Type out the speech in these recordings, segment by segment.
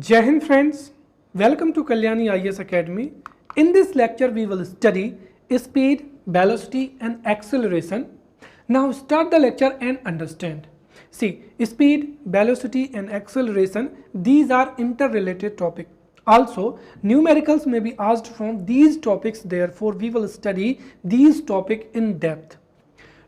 Jai Hind friends, welcome to Kalyani IAS Academy. In this lecture we will study speed, velocity and acceleration. Now start the lecture and understand. See, speed, velocity and acceleration, these are interrelated topics. Also, numericals may be asked from these topics, therefore we will study these topics in depth.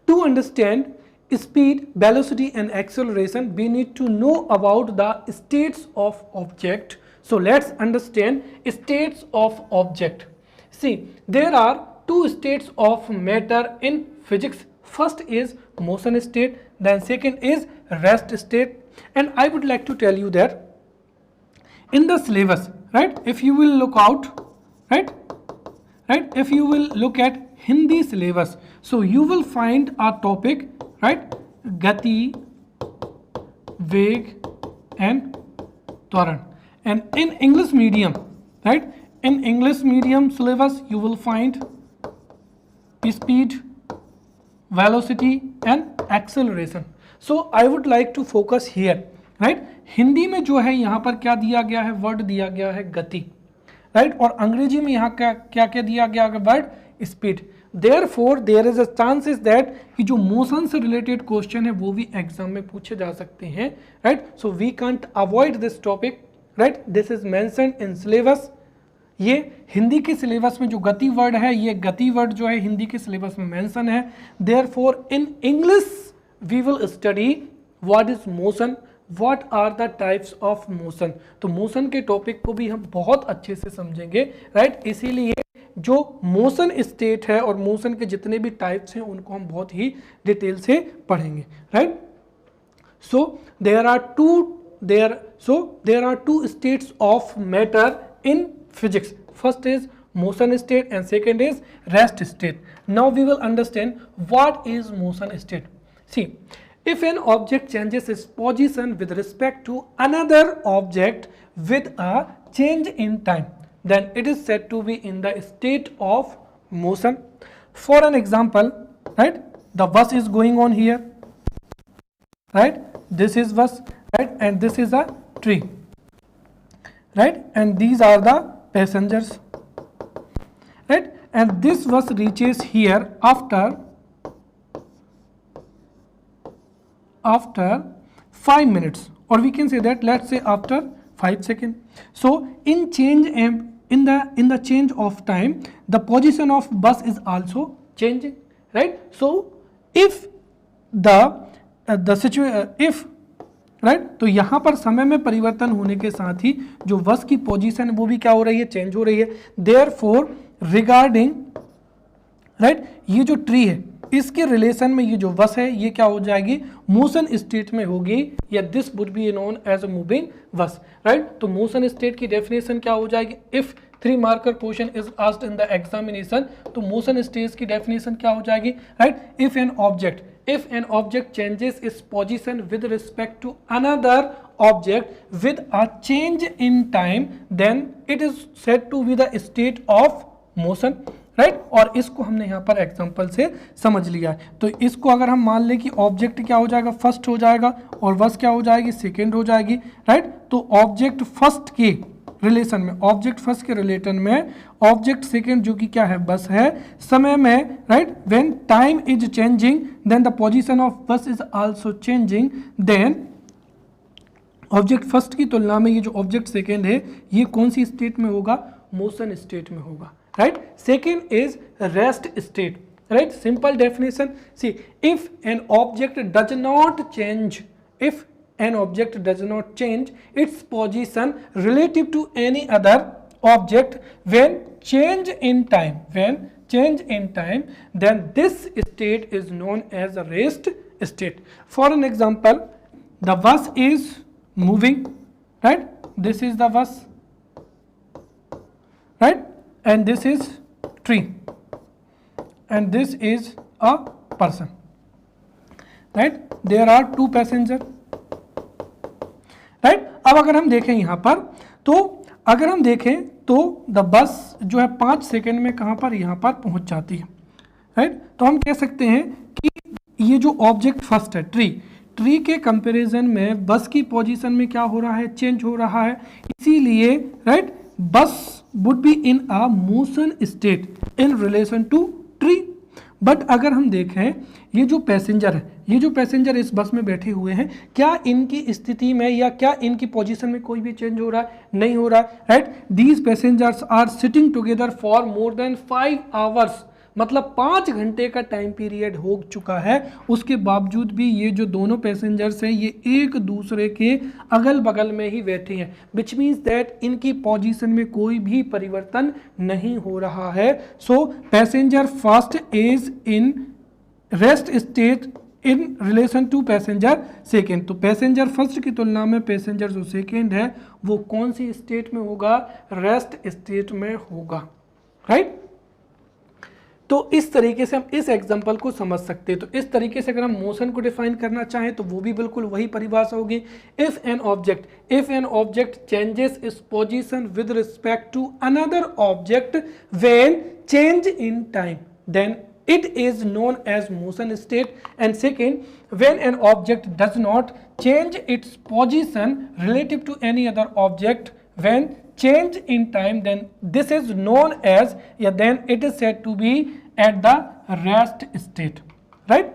To understand speed, velocity and acceleration, we need to know about the states of object. So let's understand states of object. See, there are two states of matter in physics. First is motion state, then second is rest state. And I would like to tell you that in the syllabus, right, if you will look out, right, if you will look at Hindi syllabus, so you will find a topic, right, gati, veg and twaran. And in English medium, right, in English medium syllabus you will find speed, velocity and acceleration. So I would like to focus here, right. Hindi में जो है यहाँ पर क्या दिया गया है, word दिया गया है गति, राइट, और अंग्रेजी में यहाँ क्या क्या क्या दिया गया है, word speed. Therefore there is a chances that कि जो मोशन से रिलेटेड क्वेश्चन है वो भी एग्जाम में पूछे जा सकते हैं, right. So we can't avoid this topic, right. This is mentioned in syllabus. ये हिंदी के सिलेबस में जो गति वर्ड है, ये गति वर्ड जो है हिंदी के सिलेबस में मेंशन है. Therefore in English we will study what is motion, what are the types of motion. तो मोशन के टॉपिक को भी हम बहुत अच्छे से समझेंगे, राइट. इसीलिए जो मोशन स्टेट है और मोशन के जितने भी टाइप्स हैं उनको हम बहुत ही डिटेल से पढ़ेंगे, right. So there are two states of matter in physics. First is motion state and second is rest state. Now we will understand what is motion state. See, if an object changes its position with respect to another object with a change in time, then it is said to be in the state of motion. For an example, right, the bus is going on here, right, this is bus, right, and this is a tree, right, and these are the passengers, right, and this bus reaches here after 5 minutes, or we can say that let's say after 5 seconds. So in the change of time, the position of bus is also changing, right. So if if right तो यहाँ पर समय में परिवर्तन होने के साथ ही जो बस की पोजीशन है वो भी क्या हो रही है, चेंज हो रही है. देयरफॉर रिगार्डिंग, राइट, ये जो ट्री है इसके रिलेशन में ये जो बस है ये क्या हो जाएगी, मोशन स्टेट में होगी, या this would be known as a moving bus, right. तो मोशन स्टेट की डेफिनेशन क्या हो जाएगी, if 3 marker question is asked in the examination, तो मोशन स्टेट की डेफिनेशन क्या हो जाएगी, right. If an object changes its position with respect to another object with a change in time, then it is said to be the state of motion, right. और इसको हमने यहाँ पर example से समझ लिया है. तो इसको अगर हम मान लें कि ऑब्जेक्ट क्या हो जाएगा, फर्स्ट हो जाएगा, और बस क्या हो जाएगी, सेकेंड हो जाएगी, राइट. तो ऑब्जेक्ट फर्स्ट के रिलेशन में, ऑब्जेक्ट फर्स्ट के रिलेशन में ऑब्जेक्ट सेकेंड जो कि क्या है, बस है, समय में, right, when time is changing then the position of bus is also changing, then object first की तुलना में ये जो ऑब्जेक्ट सेकेंड है ये कौन सी स्टेट में होगा, मोशन स्टेट में होगा, right. Second is rest state, right. Simple definition, see, if an object does not change, if an object does not change its position relative to any other object when change in time, then this state is known as a rest state. For an example, the bus is moving, right, this is the bus, right, and this is tree, and this is a person, right. There are 2 passengers, right. अब अगर हम देखें यहाँ पर, तो अगर हम देखें तो द बस जो है 5 सेकेंड में कहाँ पर, यहाँ पर पहुँच जाती है, राइट. तो हम कह सकते हैं कि ये जो ऑब्जेक्ट फर्स्ट है ट्री ट्री के कंपैरिजन में बस की पोजीशन में क्या हो रहा है, चेंज हो रहा है, इसीलिए right bus would be in a motion state in relation to tree. But अगर हम देखें ये जो पैसेंजर है, ये जो पैसेंजर इस बस में बैठे हुए हैं, क्या इनकी स्थिति में या क्या इनकी पोजीशन में कोई भी चेंज हो रहा है, नहीं हो रहा है, right. These passengers are sitting together for more than 5 hours, मतलब 5 घंटे का टाइम पीरियड हो चुका है, उसके बावजूद भी ये जो दोनों पैसेंजर्स हैं ये एक दूसरे के अगल बगल में ही बैठे हैं, विच मीन्स दैट इनकी पोजीशन में कोई भी परिवर्तन नहीं हो रहा है। So passenger first is in rest state in relation to passenger second. तो पैसेंजर फर्स्ट की तुलना में पैसेंजर जो सेकेंड है वो कौन सी स्टेट में होगा, रेस्ट स्टेट में होगा, राइट। तो इस तरीके से हम इस एग्जांपल को समझ सकते हैं। तो इस तरीके से अगर हम मोशन को डिफाइन करना चाहें तो वो भी बिल्कुल वही परिभाषा होगी। If an object changes its position with respect to another object when change in time then it is known as motion state, and second, when an object does not change its position relative to any other object when change in time, then this is known as, then it is said to be at the rest state, right।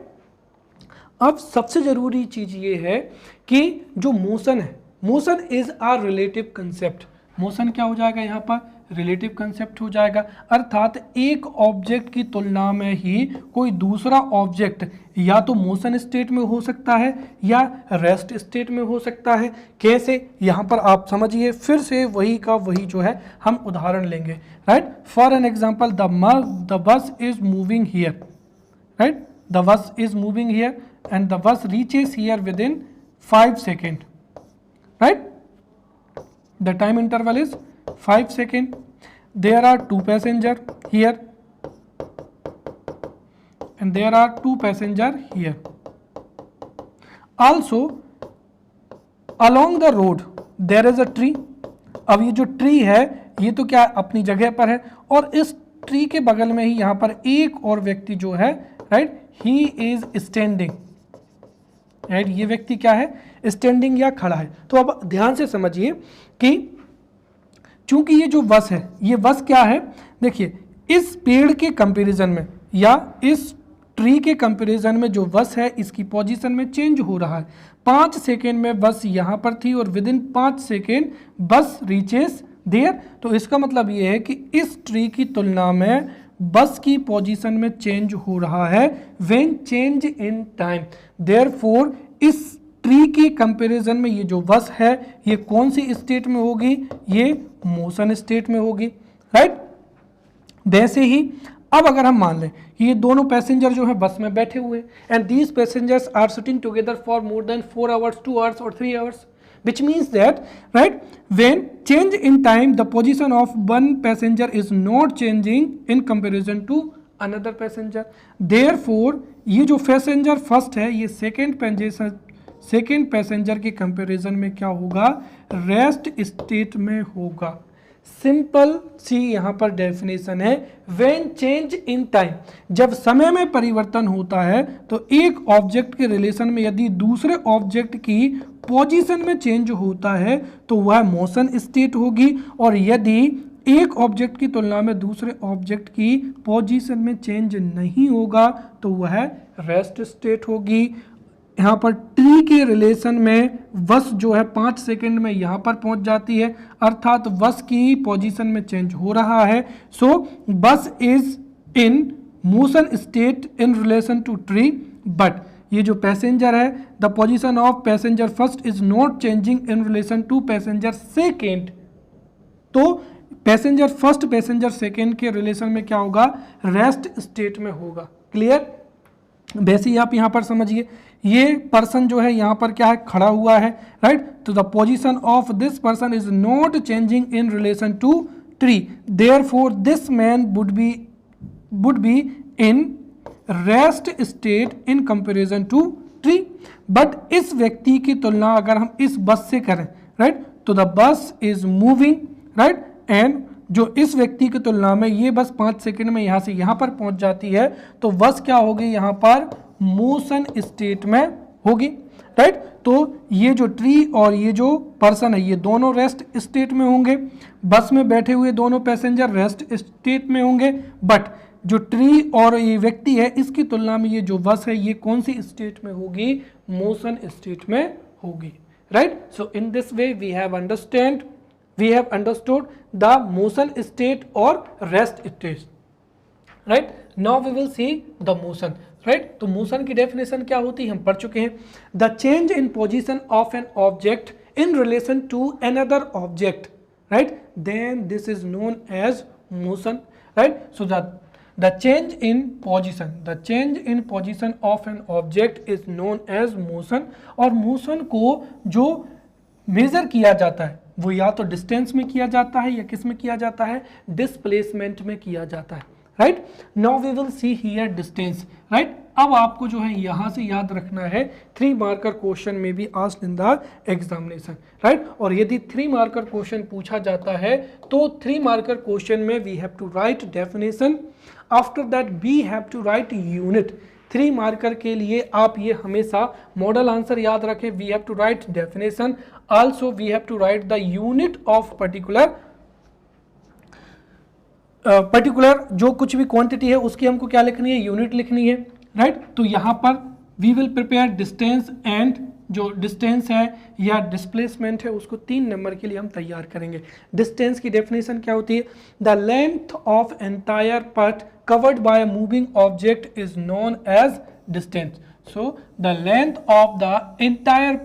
अब सबसे जरूरी चीज ये है कि जो motion है, motion is a relative concept. Motion क्या हो जाएगा यहाँ पर, रिलेटिव कंसेप्ट हो जाएगा, अर्थात एक ऑब्जेक्ट की तुलना में ही कोई दूसरा ऑब्जेक्ट या तो मोशन स्टेट में हो सकता है या रेस्ट स्टेट में हो सकता है। कैसे, यहाँ पर आप समझिए, फिर से वही का वही जो है हम उदाहरण लेंगे, right. For an example, the bus is moving here, right, the bus is moving here and the bus reaches here with in 5 second, right. The time interval is 5 seconds. There are 2 passengers here and there are 2 passengers here. Also, along the road there is a tree. अब ये जो tree है ये तो क्या अपनी जगह पर है, और इस ट्री के बगल में ही यहाँ पर एक और व्यक्ति जो है, right, he is standing, right. ये व्यक्ति क्या है, स्टैंडिंग या खड़ा है। तो अब ध्यान से समझिए कि चूंकि ये जो बस है, ये बस क्या है, देखिए इस पेड़ के कंपैरिजन में या इस ट्री के कंपैरिजन में जो बस है इसकी पोजीशन में चेंज हो रहा है। 5 सेकेंड में बस यहाँ पर थी और विद इन 5 सेकेंड बस रीचेस देयर। तो इसका मतलब ये है कि इस ट्री की तुलना में बस की पोजीशन में चेंज हो रहा है when change in time. Therefore इस ट्री के कंपैरिजन में ये जो बस है ये कौन सी स्टेट में होगी, ये मोशन स्टेट में होगी, राइट। वैसे ही अब अगर हम मान लें कि ये दोनों पैसेंजर जो है बस में बैठे हुए and these passengers are sitting together for more than 4 hours, 2 hours और 3 hours, which means that, right, when change in time the position of one passenger is not changing in comparison to another passenger, therefore ये जो passenger first है ये second passenger के comparison में क्या होगा, rest state में होगा। सिंपल सी यहाँ पर डेफिनेशन है, व्हेन चेंज इन टाइम, जब समय में परिवर्तन होता है तो एक ऑब्जेक्ट के रिलेशन में यदि दूसरे ऑब्जेक्ट की पोजीशन में चेंज होता है तो वह मोशन स्टेट होगी, और यदि एक ऑब्जेक्ट की तुलना में दूसरे ऑब्जेक्ट की पोजीशन में चेंज नहीं होगा तो वह रेस्ट स्टेट होगी। यहाँ पर ट्री के रिलेशन में बस जो है 5 सेकेंड में यहाँ पर पहुँच जाती है, अर्थात बस की पोजीशन में चेंज हो रहा है। So bus is in motion state in relation to tree, but ये जो पैसेंजर है, the position of passenger first is not changing in relation to passenger second. तो पैसेंजर फर्स्ट पैसेंजर सेकेंड के relation में क्या होगा, रेस्ट स्टेट में होगा। क्लियर। वैसे ही आप यहाँ पर समझिए, ये पर्सन जो है यहाँ पर क्या है, खड़ा हुआ है, राइट। तो the position of this person is not changing in relation to tree, therefore this man would be in rest state in comparison to tree. But इस व्यक्ति की तुलना अगर हम इस बस से करें, राइट, तो the bus is moving, right, and जो इस व्यक्ति की तुलना में ये बस 5 सेकंड में यहाँ से यहाँ पर पहुँच जाती है, तो बस क्या होगी, यहाँ पर मोशन स्टेट में होगी, राइट। तो ये जो ट्री और ये जो पर्सन है ये दोनों रेस्ट स्टेट में होंगे, बस में बैठे हुए दोनों पैसेंजर रेस्ट स्टेट में होंगे, बट जो ट्री और ये व्यक्ति है इसकी तुलना में ये जो बस है ये कौन सी स्टेट में होगी, मोशन स्टेट में होगी, right. So in this way we have understood the motion state और rest state, right. Now we will see the motion, right. तो मोशन की डेफिनेशन क्या होती है हम पढ़ चुके हैं, the change in position of an object in relation to another object, right, then this is known as motion, right. So the change in position of an object is known as motion, और motion को जो major किया जाता है वो या तो distance में किया जाता है या किस में किया जाता है, डिस्प्लेसमेंट में किया जाता है, right. Now we will see here distance, right. अब आपको जो है यहां से याद रखना है 3 मार्कर क्वेश्चन में भी asked in the examination, right. और यदि 3 मार्कर क्वेश्चन पूछा जाता है तो 3 मार्कर क्वेश्चन में we have to write definition, after that we have to write unit. 3 marker के लिए आप ये हमेशा मॉडल आंसर याद रखें, we have to write definition, also we have to write the unit of particular जो कुछ भी क्वांटिटी है उसकी हमको क्या लिखनी है, यूनिट लिखनी है, राइट। तो यहाँ पर we will prepare distance and जो डिस्टेंस है या डिस्प्लेसमेंट है उसको 3 नंबर के लिए हम तैयार करेंगे। डिस्टेंस की डेफिनेशन क्या होती है, the length of entire path covered by a moving object is known as distance. So the length of the entire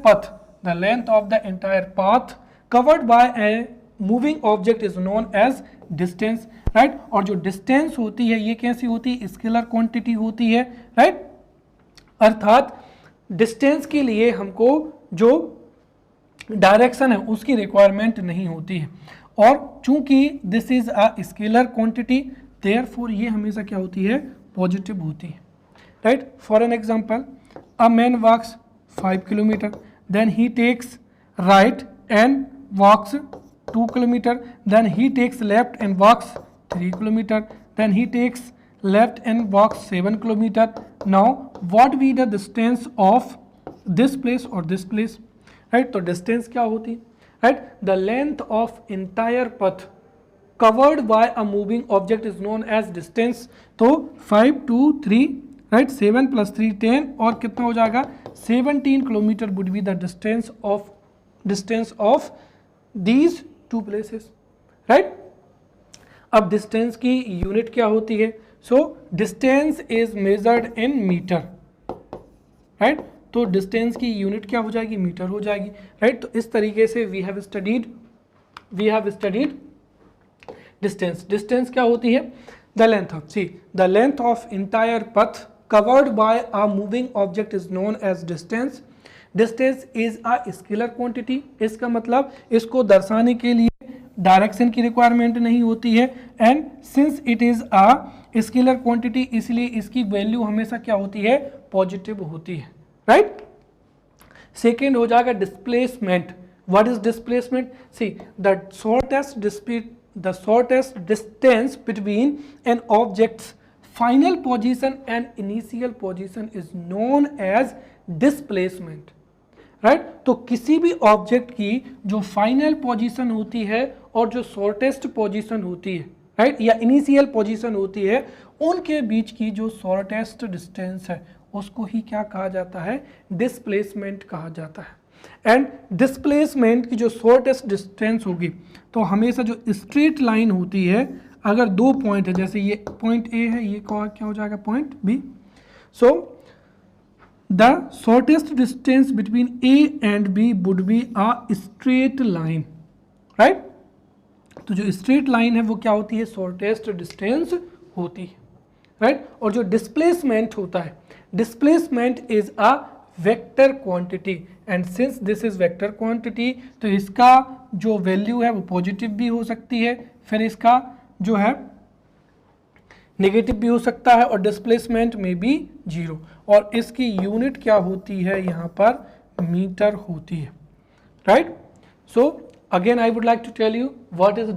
path covered by a moving object is known as distance, right. और जो distance होती है ये कैसी होती है, scalar quantity होती है, राइट। अर्थात डिस्टेंस के लिए हमको जो डायरेक्शन है उसकी रिक्वायरमेंट नहीं होती है, और चूंकि this is a scalar quantity therefore ये हमेशा क्या होती है, पॉजिटिव होती है, right. For an example, a man walks 5 kilometre, then he takes right and walks 2 kilometer, then he takes left and walks 3 kilometer, then he takes left and walks 7 kilometer. Now what be the distance of this place or this place, right? तो distance क्या होती, right? The length of entire path covered by a moving object is known as distance. तो 5 2 3, right, 7 plus 3 10 और कितना हो जाएगा 17 kilometre would be the distance of these 2 places, right? अब distance की यूनिट क्या होती है, so distance is measured in metre, right. तो डिस्टेंस की यूनिट क्या हो जाएगी, मीटर हो जाएगी, राइट। तो इस तरीके से वी हैव स्टडीड डिस्टेंस क्या होती है, the length of entire path covered by a moving object is known as distance. Distance is a scalar quantity, इसका मतलब इसको दर्शाने के लिए डायरेक्शन की रिक्वायरमेंट नहीं होती है, and since it is a scalar quantity इसलिए इसकी वैल्यू हमेशा क्या होती है, पॉजिटिव होती है, राइट। सेकेंड हो जाएगा displacement. What is displacement, see the shortest distance between an object's final position and initial position is known as displacement, right. तो किसी भी ऑब्जेक्ट की जो फाइनल पोजीशन होती है और जो शॉर्टेस्ट पोजीशन होती है, राइट, या इनिशियल पोजीशन होती है, उनके बीच की जो शॉर्टेस्ट डिस्टेंस है उसको ही क्या कहा जाता है, डिस्प्लेसमेंट कहा जाता है। एंड डिस्प्लेसमेंट की जो शॉर्टेस्ट डिस्टेंस होगी तो हमेशा जो स्ट्रेट लाइन होती है, अगर 2 पॉइंट है, जैसे ये पॉइंट ए है, ये क्या हो जाएगा point B, so the shortest distance between A and B would be a straight line, right? तो जो straight line है वो क्या होती है, shortest distance होती है, right? और जो displacement होता है, displacement is a vector quantity and since this is vector quantity तो इसका जो value है वो positive भी हो सकती है, फिर इसका जो है नेगेटिव भी हो सकता है, और डिस्प्लेसमेंट में भी 0, और इसकी यूनिट क्या होती है, यहाँ पर मीटर होती है, right. So again I would like to tell you what is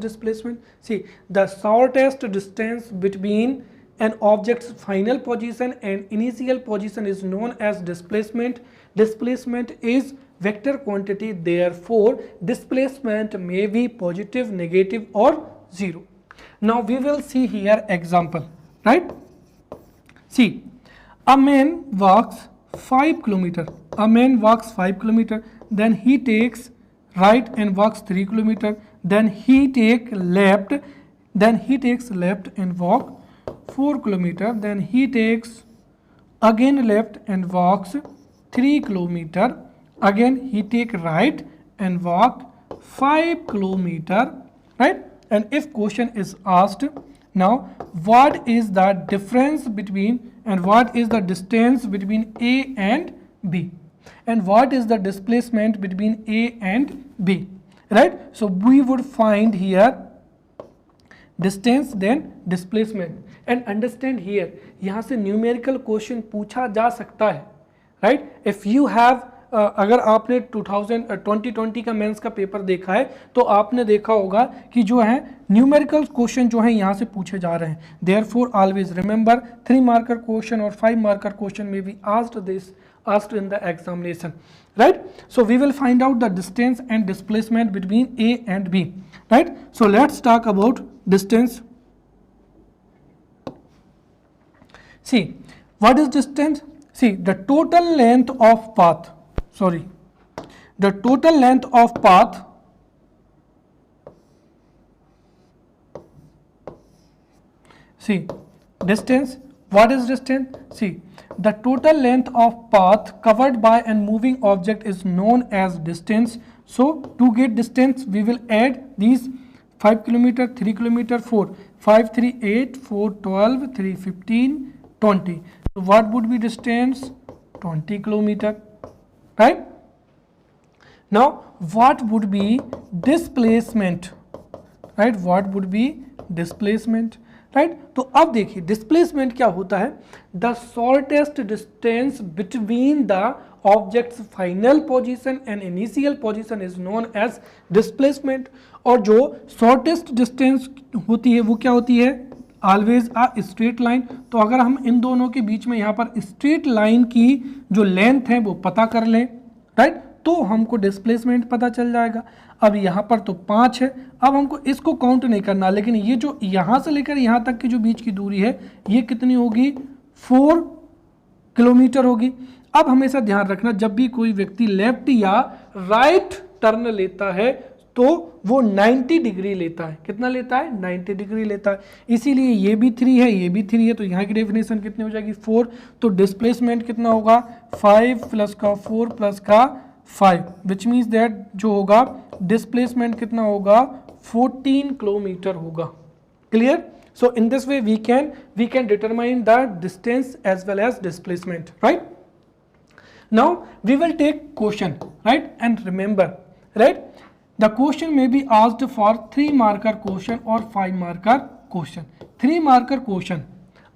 displacement. See the shortest distance between an object's final position and initial position is known as displacement. Displacement is vector quantity, therefore displacement may be positive, negative or zero. Now we will see here example, right? See, a man walks 5 kilometer. A man walks 5 kilometer, then he takes right and walks 3 kilometer, then he takes left and walk 4 kilometer, then he takes again left and walks 3 kilometer, again he take right and walk 5 kilometer, right? And if question is asked, now what is the difference between and what is the distance between A and B, and what is the displacement between A and B, right? So we would find here distance then displacement, and understand here यहाँ से numerical question पूछा जा सकता है, right? If you have अगर आपने 2020 का mains का पेपर देखा है तो आपने देखा होगा कि जो है न्यूमेरिकल क्वेश्चन जो है यहाँ से पूछे जा रहे हैं. Therefore always remember 3 marker question और 5 मार्कर क्वेश्चन में B asked in the examination, right? So we will find out the distance and displacement between A and B, right? So let's talk about distance. See, what is distance? See, the total length of path, the total length of path see, distance, what is distance? See, the total length of path covered by a moving object is known as distance. So to get distance we will add these 5 kilometer, 3 kilometer, 4, 5, 3, 8, 4, 12, 3, 15, 20. So what would be distance? 20 kilometer, right? Now what would be displacement, right? What would be displacement, right? तो अब देखिए displacement क्या होता है, the shortest distance between the object's final position and initial position is known as displacement. और जो shortest distance होती है वो क्या होती है, ऑलवेज अ स्ट्रेट लाइन. तो अगर हम इन दोनों के बीच में यहाँ पर स्ट्रेट लाइन की जो लेंथ है वो पता कर लें, राइट, तो हमको डिस्प्लेसमेंट पता चल जाएगा. अब यहाँ पर तो 5 है, अब हमको इसको काउंट नहीं करना, लेकिन ये जो यहाँ से लेकर यहाँ तक की जो बीच की दूरी है ये कितनी होगी, 4 किलोमीटर होगी. अब हमेशा ध्यान रखना जब भी कोई व्यक्ति लेफ्ट या राइट टर्न लेता है तो वो 90 डिग्री लेता है. कितना लेता है, 90 डिग्री लेता है. इसीलिए ये भी 3 है, ये भी 3 है, तो यहाँ की डेफिनेशन कितनी हो जाएगी, 4. तो डिस्प्लेसमेंट कितना होगा, 5 प्लस का 4 प्लस का 5, विच मीन्स दैट जो होगा डिस्प्लेसमेंट कितना होगा, 14 किलोमीटर होगा. Clear? So in this way we can determine the distance as well as displacement, right? Now we will take question, right? And remember, right, the question may be asked for 3 marker question or 5 marker question. 3 marker question,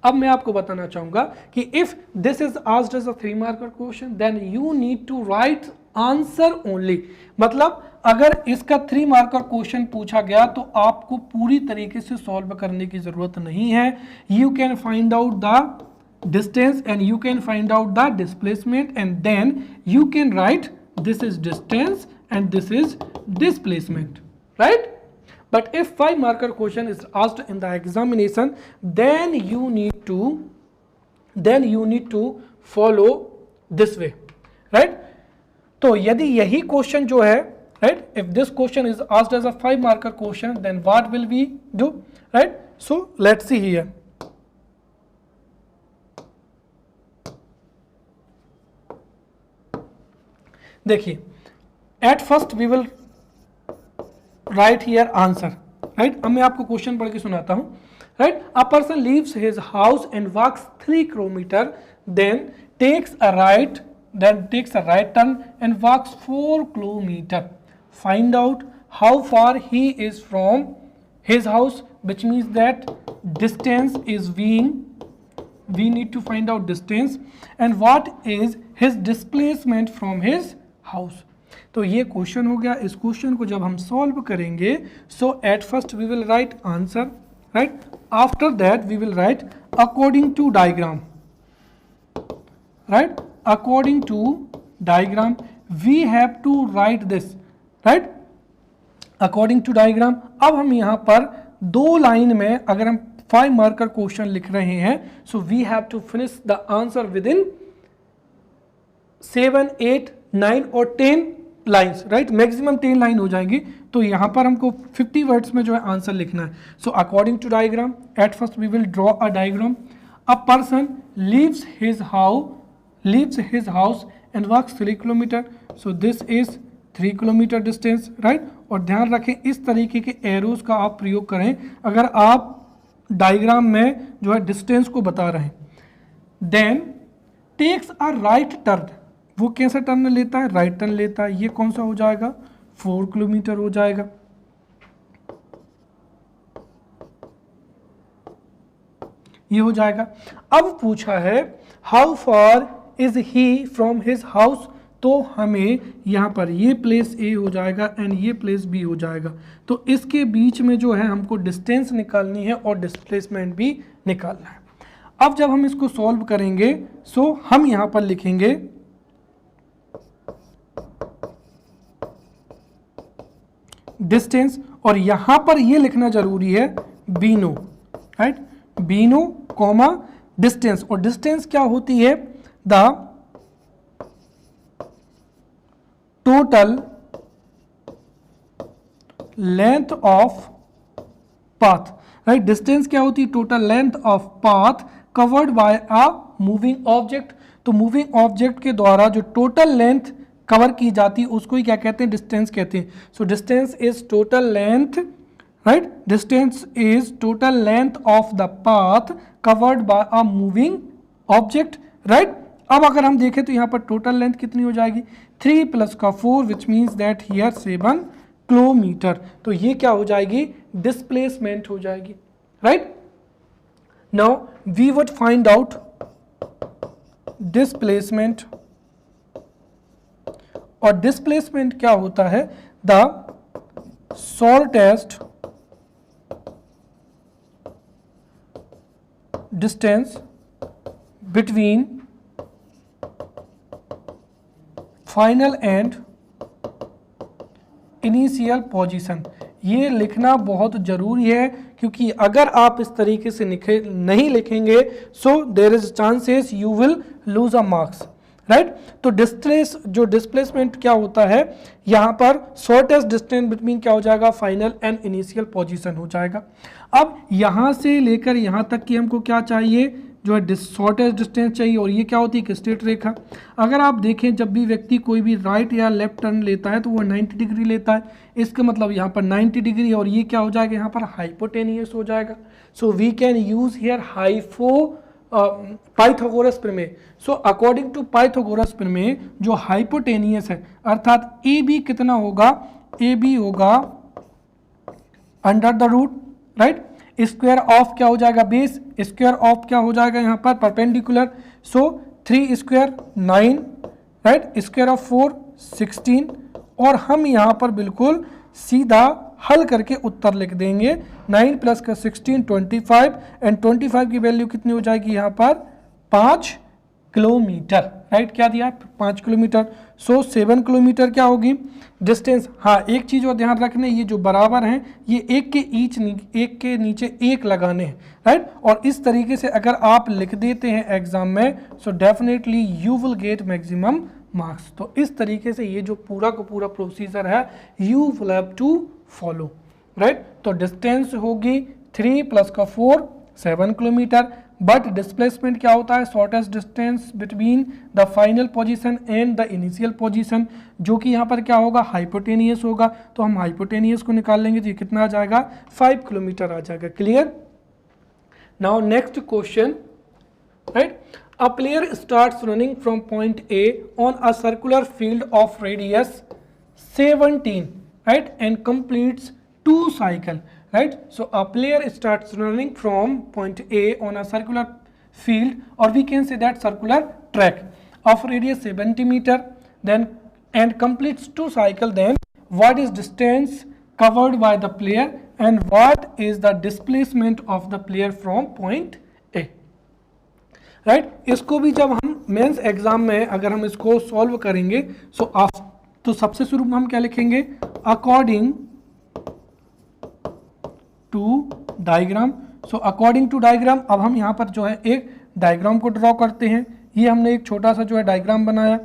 अब मैं आपको बताना चाहूंगा कि if this is asked as a 3 marker question then you need to write answer only. मतलब अगर इसका 3 marker question पूछा गया तो आपको पूरी तरीके से सॉल्व करने की जरूरत नहीं है. You can find out the distance and you can find out the displacement and then you can write this is distance and this is displacement, right? But if 5 marker question is asked in the examination then you need to follow this way, right? तो यदि यही question जो है, right, if this question is asked as a 5 marker question then what will we do, right? So let's see here. देखिए, at first we will write here answer, right? अब मैं आपको question पढ़ के सुनाता हूं, राइट? A person leaves his house and walks 3 kilometre then takes a right turn and walks 4 kilometre. Find out how far he is from his house, which means that distance is being, we need to find out distance and what is his displacement from his house. तो ये question हो गया. इस question को जब हम solve करेंगे so at first we will write answer, right? After that we will write according to diagram, right? According to diagram we have to write this, right? According to diagram। अब हम यहाँ पर 2 line में अगर हम 5 marker question लिख रहे हैं, so we have to finish the answer within 7, 8, 9 और 10 लाइन्स, राइट? मैक्सिमम 10 लाइन हो जाएंगी। तो यहाँ पर हमको 50 वर्ड्स में जो है आंसर लिखना है। So according to diagram, at first we will draw a diagram. A person leaves his house and walks 3 kilometre, so this is 3 kilometre distance, right? और ध्यान रखें इस तरीके के एरोज का आप प्रयोग करें अगर आप डायग्राम में जो है डिस्टेंस को बता रहे हैं। Then takes a right turn, वो कैसा टर्न लेता है? राइट टर्न लेता है। ये कौन सा हो जाएगा? 4 किलोमीटर हो जाएगा। ये हो जाएगा। अब पूछा है how far is he from his house, तो हमें यहाँ पर ये प्लेस ए हो जाएगा एंड ये प्लेस बी हो जाएगा। तो इसके बीच में जो है हमको डिस्टेंस निकालनी है और डिस्प्लेसमेंट भी निकालना है। अब जब हम इसको सॉल्व करेंगे सो हम यहाँ पर लिखेंगे डिस्टेंस, और यहां पर ये लिखना जरूरी है Bino, right? Bino comma distance, और डिस्टेंस क्या होती है? The total length of path, right? Distance क्या होती है? Total length of path covered by a moving object. तो मूविंग ऑब्जेक्ट के द्वारा जो टोटल लेंथ कवर की जाती है उसको ही क्या कहते हैं? डिस्टेंस कहते हैं। सो distance is total length, right? Distance is total length of the path covered by a moving object, right? अब अगर हम देखें तो यहाँ पर टोटल लेंथ कितनी हो जाएगी? 3 + 4 which means that here 7 kilometre. तो ये क्या हो जाएगी? डिस्प्लेसमेंट हो जाएगी, right? Now we would find out displacement, और डिस्प्लेसमेंट क्या होता है? The shortest distance between final and initial position. ये लिखना बहुत जरूरी है क्योंकि अगर आप इस तरीके से नहीं लिखेंगे so there is chances you will lose a marks, right? तो डिस्प्लेसमेंट क्या होता है? यहाँ पर शॉर्टेस्ट डिस्टेंस बिटवीन क्या हो जाएगा? फाइनल एंड इनिशियल पोजीशन हो जाएगा। अब यहाँ से लेकर यहाँ तक की हमको क्या चाहिए? जो है शॉर्टेस्ट डिस्टेंस चाहिए, और ये क्या होती है? एक स्ट्रेट रेखा। अगर आप देखें जब भी व्यक्ति कोई भी राइट या लेफ्ट टर्न लेता है तो वो 90 डिग्री लेता है, इसका मतलब यहाँ पर 90 डिग्री, और ये क्या हो जाएगा? यहाँ पर हाइपोटेनियस हो जाएगा। So we can use here Pythagoras प्रमेय। सो अकॉर्डिंग टू पाइथागोरस प्रमेय जो हाइपोटेनियस है अर्थात ए बी कितना होगा? ए बी होगा under the root, right? Square of क्या हो जाएगा? बेस। स्क्वायर ऑफ क्या हो जाएगा यहाँ पर? Perpendicular. So 3 square 9, right? Square of 4 16, और हम यहाँ पर बिल्कुल सीधा हल करके उत्तर लिख देंगे। 9 + 16 25, एंड 25 की वैल्यू कितनी हो जाएगी यहाँ पर? 5 किलोमीटर, राइट? क्या दिया? 5 किलोमीटर। सो 7 किलोमीटर क्या होगी डिस्टेंस? हाँ, एक चीज़ और ध्यान रखने, ये जो बराबर हैं ये एक के नीचे एक लगाने हैं, राइट? और इस तरीके से अगर आप लिख देते हैं एग्जाम में so definitely you will get maximum marks. तो इस तरीके से ये जो पूरा का पूरा प्रोसीजर है you will have to follow, right? तो डिस्टेंस होगी 3 + 4 7 किलोमीटर, बट डिस्प्लेसमेंट क्या होता है? Shortest distance between the final position and the initial position, जो कि यहाँ पर क्या होगा? हाइपोटेनियस होगा। तो हम हाइपोटेनियस को निकाल लेंगे तो ये कितना आ जाएगा? 5 किलोमीटर आ जाएगा। Clear? Now next question, right? A player starts running from point A on a circular field of radius 17, right, and completes 2 cycles, right? So a player starts running from point A on a circular field, or we can say that circular track of radius 70 meter, then and completes 2 cycles. Then what is distance covered by the player and what is the displacement of the player from point A? Right. इसको भी जब हम mains exam में अगर हम इसको solve करेंगे तो सबसे शुरू में हम क्या लिखेंगे, according to diagram. So according to diagram, अब हम यहाँ पर जो है एक डायग्राम को ड्रॉ करते हैं। ये हमने एक छोटा सा जो है डायग्राम बनाया,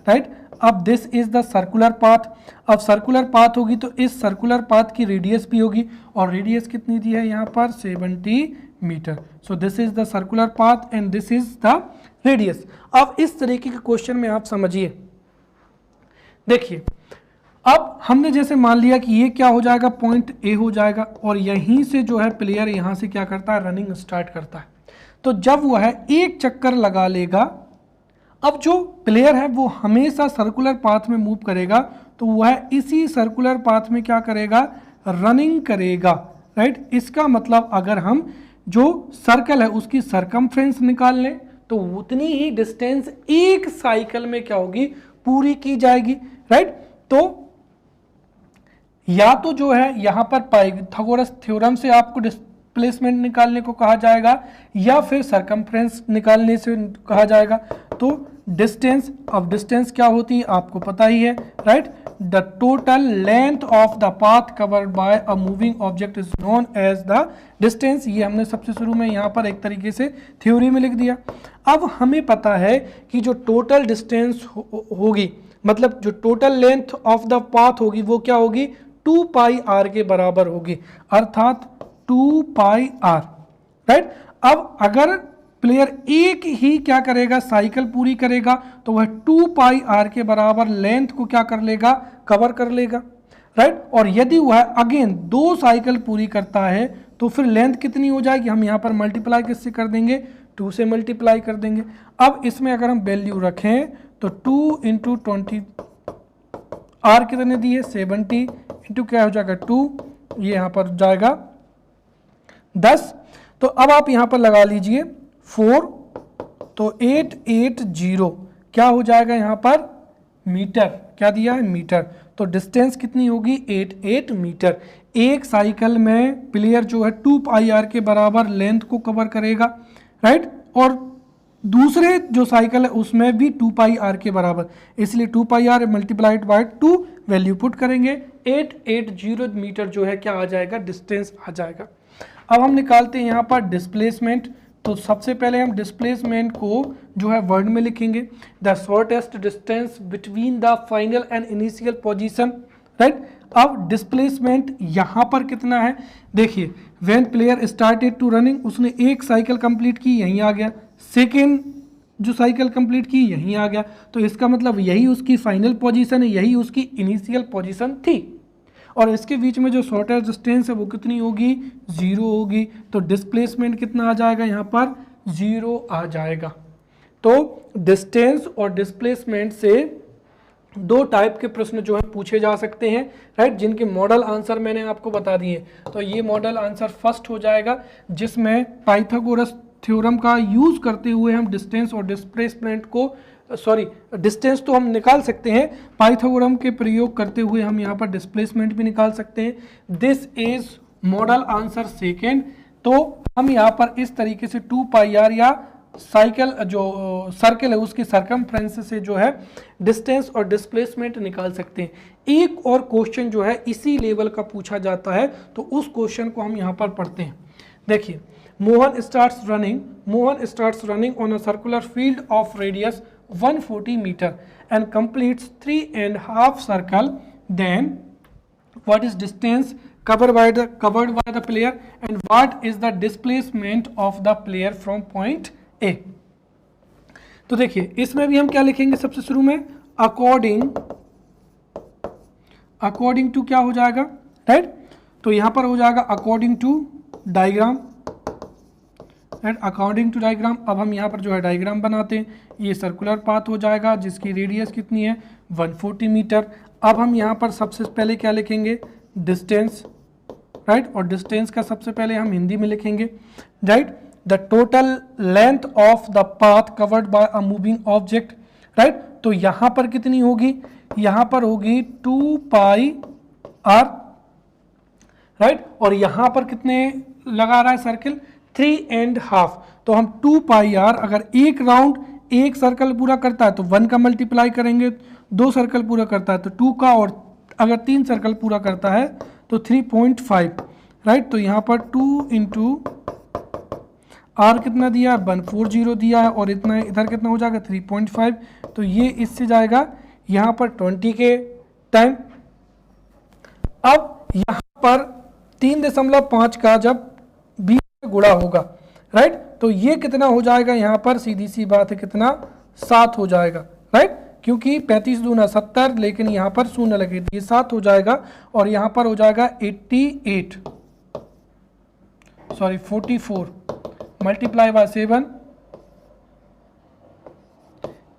राइट। अब this is the circular path. अब सर्कुलर पाथ होगी तो इस सर्कुलर पाथ की रेडियस भी होगी, और रेडियस कितनी दी है यहाँ पर 70 metre. So this is the circular path and this is the radius. अब इस तरीके के क्वेश्चन में आप समझिए, देखिए अब हमने जैसे मान लिया कि ये क्या हो जाएगा, पॉइंट ए हो जाएगा, और यहीं से जो है प्लेयर यहां से क्या करता है, रनिंग स्टार्ट करता है। तो जब वह एक चक्कर लगा लेगा, अब जो प्लेयर है वो हमेशा सर्कुलर पाथ में मूव करेगा, तो वह इसी सर्कुलर पाथ में क्या करेगा, रनिंग करेगा, राइट। इसका मतलब अगर हम जो सर्कल है उसकी सरकमफ्रेंस निकाल लें तो उतनी ही डिस्टेंस एक साइकिल में क्या होगी, पूरी की जाएगी, राइट। तो या तो जो है यहां पर पाइथागोरस थ्योरम से आपको डिस्प्लेसमेंट निकालने को कहा जाएगा, या फिर सरकमफ्रेंस निकालने से कहा जाएगा। तो डिस्टेंस, अब डिस्टेंस क्या होती है आपको पता ही है, right. The total length of the path covered by a moving object is known as the distance. ये हमने सबसे शुरू में यहाँ पर एक तरीके से थ्योरी में लिख दिया। अब हमें पता है कि जो टोटल डिस्टेंस होगी, मतलब जो total length of the path होगी वो क्या होगी, 2 पाई आर के बराबर होगी, अर्थात 2 पाई आर, राइट। अब अगर प्लेयर एक ही क्या करेगा, साइकिल पूरी करेगा, तो वह 2 पाई आर के बराबर लेंथ को क्या कर लेगा, कवर कर लेगा, राइट। और यदि वह अगेन 2 साइकिल पूरी करता है तो फिर लेंथ कितनी हो जाएगी, हम यहां पर मल्टीप्लाई किससे कर देंगे, 2 से मल्टीप्लाई कर देंगे। अब इसमें अगर हम वैल्यू रखें तो 2 इंटू 20, आर कितने दिए 70, इंटू क्या हो जाएगा 2, ये यहां पर जाएगा 10। तो अब आप यहां पर लगा लीजिए 4, तो 880 क्या हो जाएगा यहां पर, मीटर, क्या दिया है मीटर। तो डिस्टेंस कितनी होगी, 88 मीटर। एक साइकिल में प्लेयर जो है 2 पाई आर के बराबर लेंथ को कवर करेगा, राइट। और दूसरे जो साइकिल है उसमें भी 2 पाई आर के बराबर, इसलिए 2 pi r multiplied by 2, value put करेंगे 880 मीटर जो है क्या आ जाएगा, डिस्टेंस आ जाएगा। अब हम निकालते हैं यहाँ पर डिस्प्लेसमेंट। तो सबसे पहले हम डिस्प्लेसमेंट को जो है वर्ड में लिखेंगे, the shortest distance between the final and initial position, right. अब डिस्प्लेसमेंट यहाँ पर कितना है, देखिए when player started to running, उसने एक साइकिल कंप्लीट की, यहीं आ गया, सेकेंड जो साइकिल कंप्लीट की यहीं आ गया, तो इसका मतलब यही उसकी फाइनल पोजीशन है, यही उसकी इनिशियल पोजीशन थी। और इसके बीच में जो शॉर्टेस्ट डिस्टेंस है वो कितनी होगी, 0 होगी। तो डिस्प्लेसमेंट कितना आ जाएगा, यहाँ पर 0 आ जाएगा। तो डिस्टेंस और डिस्प्लेसमेंट से 2 टाइप के प्रश्न जो है पूछे जा सकते हैं, राइट, जिनके मॉडल आंसर मैंने आपको बता दिए। तो ये मॉडल आंसर फर्स्ट हो जाएगा, जिसमें पाइथागोरस थ्योरम का यूज करते हुए हम डिस्टेंस और डिस्प्लेसमेंट को, डिस्टेंस तो हम निकाल सकते हैं, पाइथागोरम के प्रयोग करते हुए हम यहाँ पर डिस्प्लेसमेंट भी निकाल सकते हैं। This is model answer second. तो हम यहाँ पर इस तरीके से 2 पाई आर या साइकिल जो सर्कल है उसकी सरकमफ्रेंस से जो है डिस्टेंस और डिस्प्लेसमेंट निकाल सकते हैं। एक और क्वेश्चन जो है इसी लेवल का पूछा जाता है, तो उस क्वेश्चन को हम यहाँ पर पढ़ते हैं। देखिए, Mohan starts running on a circular field of radius 140 meter and completes 3.5 circle. Then what is distance covered by the player and what is the displacement of the player from point A? तो देखिए इसमें भी हम क्या लिखेंगे, सबसे शुरू में अकॉर्डिंग टू क्या हो जाएगा, राइट। तो यहां पर हो जाएगा according to diagram, according to diagram. अब हम यहाँ पर जो है डायग्राम बनाते हैं, ये सर्कुलर पाथ हो जाएगा जिसकी रेडियस कितनी है 140 मीटर। अब हम यहाँ पर सबसे पहले क्या लिखेंगे, डिस्टेंस, राइट। और डिस्टेंस का सबसे पहले हम हिंदी में लिखेंगे, right, the total length of the path covered by a moving object, right. तो यहाँ पर कितनी होगी, यहाँ पर होगी 2 पाई आर, राइट। और यहाँ पर कितने लगा रहा है सर्किल, 3.5। तो हम 2 पाई आर, अगर एक राउंड एक सर्कल पूरा करता है तो 1 का मल्टीप्लाई करेंगे, 2 सर्कल पूरा करता है तो 2 का, और अगर 3 सर्कल पूरा करता है तो 3.5, राइट। तो यहाँ पर 2 इंटू आर कितना दिया है, 140 दिया है, और इतना इधर कितना हो जाएगा 3.5, तो ये इससे जाएगा यहाँ पर 20 के टाइम। अब यहाँ पर 3.5 का जब 20 में गुणा होगा, राइट, तो ये कितना हो जाएगा, यहाँ पर सीधी सी बात है कितना, 7 हो जाएगा, राइट, क्योंकि 35 दूना 70, लेकिन यहाँ पर शून्य लगे तो ये 7 हो जाएगा, और यहाँ पर हो जाएगा 44 मल्टीप्लाई बाय 7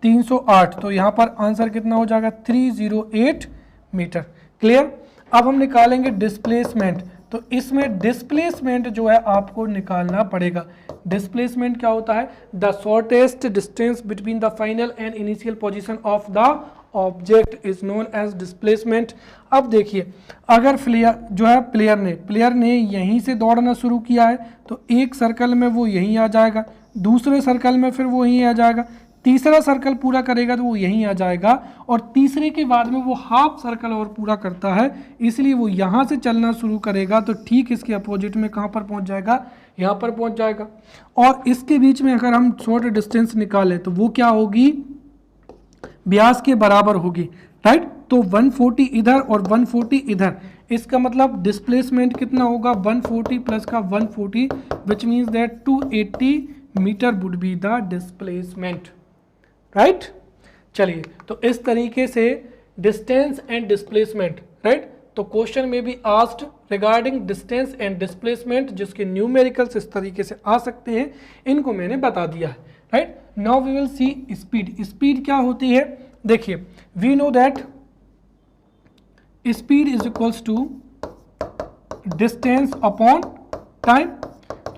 308, तो यहाँ पर आंसर कितना हो जाएगा 308 मीटर। क्लियर। अब हम निकालेंगे डिस्प्लेसमेंट, तो इसमें डिस्प्लेसमेंट जो है आपको निकालना पड़ेगा। डिस्प्लेसमेंट क्या होता है, the shortest distance between the final and initial position of the object is known as displacement. अब देखिए, अगर प्लेयर ने यहीं से दौड़ना शुरू किया है तो एक सर्कल में वो यहीं आ जाएगा, दूसरे सर्कल में फिर वो यहीं आ जाएगा, तीसरा सर्कल पूरा करेगा तो वो यहीं आ जाएगा, और तीसरे के बाद में वो हाफ सर्कल और पूरा करता है, इसलिए वो यहाँ से चलना शुरू करेगा तो ठीक इसके अपोजिट में कहाँ पर पहुँच जाएगा, यहाँ पर पहुँच जाएगा। और इसके बीच में अगर हम शॉर्ट डिस्टेंस निकालें तो वो क्या होगी, व्यास के बराबर होगी, राइट। तो 140 इधर और 140 इधर, इसका मतलब डिस्प्लेसमेंट कितना होगा, 140 प्लस का 140, which means that 280 metre would be the displacement, right. चलिए, तो इस तरीके से डिस्टेंस एंड डिस्प्लेसमेंट, राइट। तो क्वेश्चन में भी asked regarding distance and displacement, जिसके न्यूमेरिकल्स इस तरीके से आ सकते हैं, इनको मैंने बता दिया है, right. Now we will see speed. Speed क्या होती है, देखिए, we know that speed is equals to distance upon time,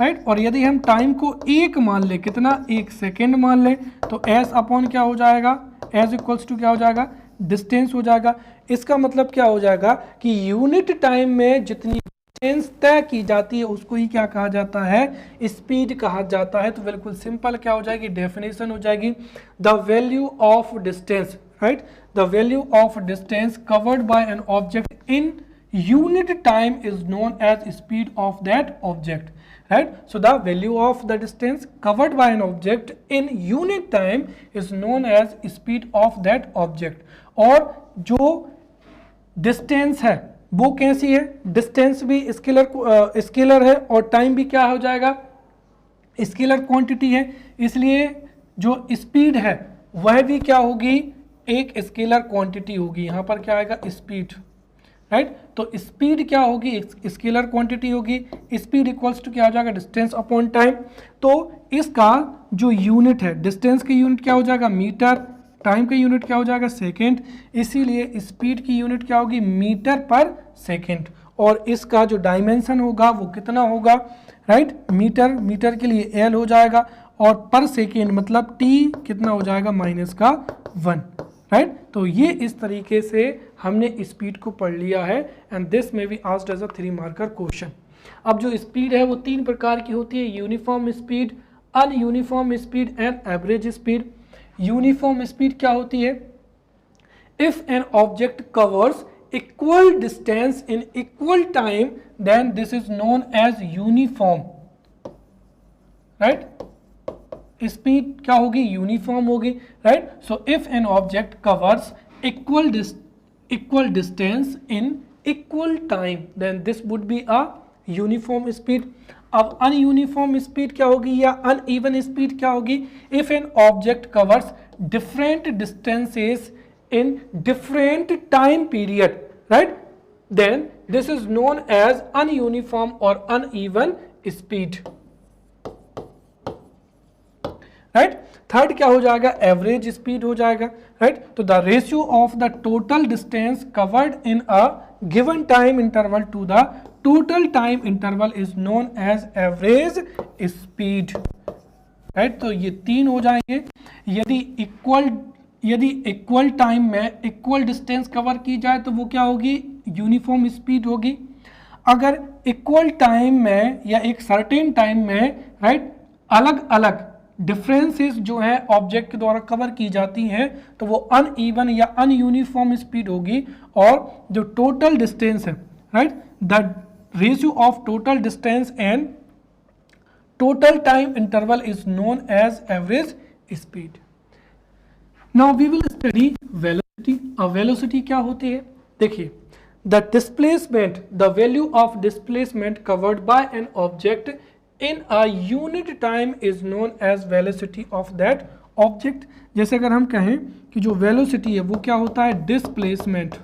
right. और यदि हम टाइम को 1 मान ले, कितना, 1 सेकेंड मान ले, तो एस अपॉन क्या हो जाएगा, एस इक्वल्स टू क्या हो जाएगा, डिस्टेंस हो जाएगा। इसका मतलब क्या हो जाएगा कि यूनिट टाइम में जितनी डिस्टेंस तय की जाती है उसको ही क्या कहा जाता है, स्पीड कहा जाता है। तो बिल्कुल सिंपल क्या हो जाएगी, डेफिनेशन हो जाएगी, the value of distance, right, the value of distance covered by an object in unit time is known as speed of that object, right. So the value of the distance covered by an object in unit time is known as speed of that object। और जो distance है वो कैसी है, distance भी scalar है और time भी क्या हो जाएगा, स्केलर क्वांटिटी है, इसलिए जो स्पीड है वह भी क्या होगी, एक स्केलर क्वांटिटी होगी। यहाँ पर क्या आएगा, स्पीड, राइट। तो स्पीड क्या होगी, स्केलर क्वांटिटी होगी, स्पीड इक्वल्स टू क्या हो जाएगा, डिस्टेंस अपॉन टाइम। तो इसका जो यूनिट है, डिस्टेंस की यूनिट क्या हो जाएगा, मीटर, टाइम का यूनिट क्या हो जाएगा, सेकेंड, इसीलिए स्पीड की यूनिट क्या होगी, मीटर पर सेकेंड। और इसका जो डायमेंशन होगा वो कितना होगा, राइट, मीटर के लिए एल हो जाएगा, और पर सेकेंड मतलब टी कितना हो जाएगा, -1, राइट। तो ये इस तरीके से हमने स्पीड को पढ़ लिया है, एंड दिस में be asked as a 3 marker question. अब जो स्पीड है वो 3 प्रकार की होती है, uniform speed, ununiform speed and average speed. Uniform speed क्या होती है, if an object covers equal distance in equal time then this is known as uniform, right. Speed क्या होगी, यूनिफॉर्म होगी, right. So if an object covers equal distance in equal time then this would be a uniform speed. अब ununiform speed क्या होगी या uneven speed क्या होगी, if an object covers different distances in different time period, right, then this is known as ununiform और uneven speed, right. Third क्या हो जाएगा, एवरेज स्पीड हो जाएगा, राइट। तो the ratio of the total distance covered in a given time interval to the total time interval is known as average speed, right. तो ये 3 हो जाएंगे। यदि इक्वल टाइम में इक्वल डिस्टेंस कवर की जाए तो वो क्या होगी, यूनिफॉर्म स्पीड होगी। अगर इक्वल टाइम में या एक सर्टेन टाइम में, राइट, अलग अलग डिफरेंसेस जो है ऑब्जेक्ट के द्वारा कवर की जाती हैं तो वो अनइवन या अनयूनिफॉर्म स्पीड होगी, और जो टोटल डिस्टेंस है, right, the ratio of total distance and total time interval is known as average speed. Now we will study velocity. अब वेलोसिटी क्या होती है? देखिए, the displacement, the value of displacement covered by an object in a unit time is known as velocity of that object। जैसे अगर हम कहें कि जो velocity है वो क्या होता है? डिस्प्लेसमेंट,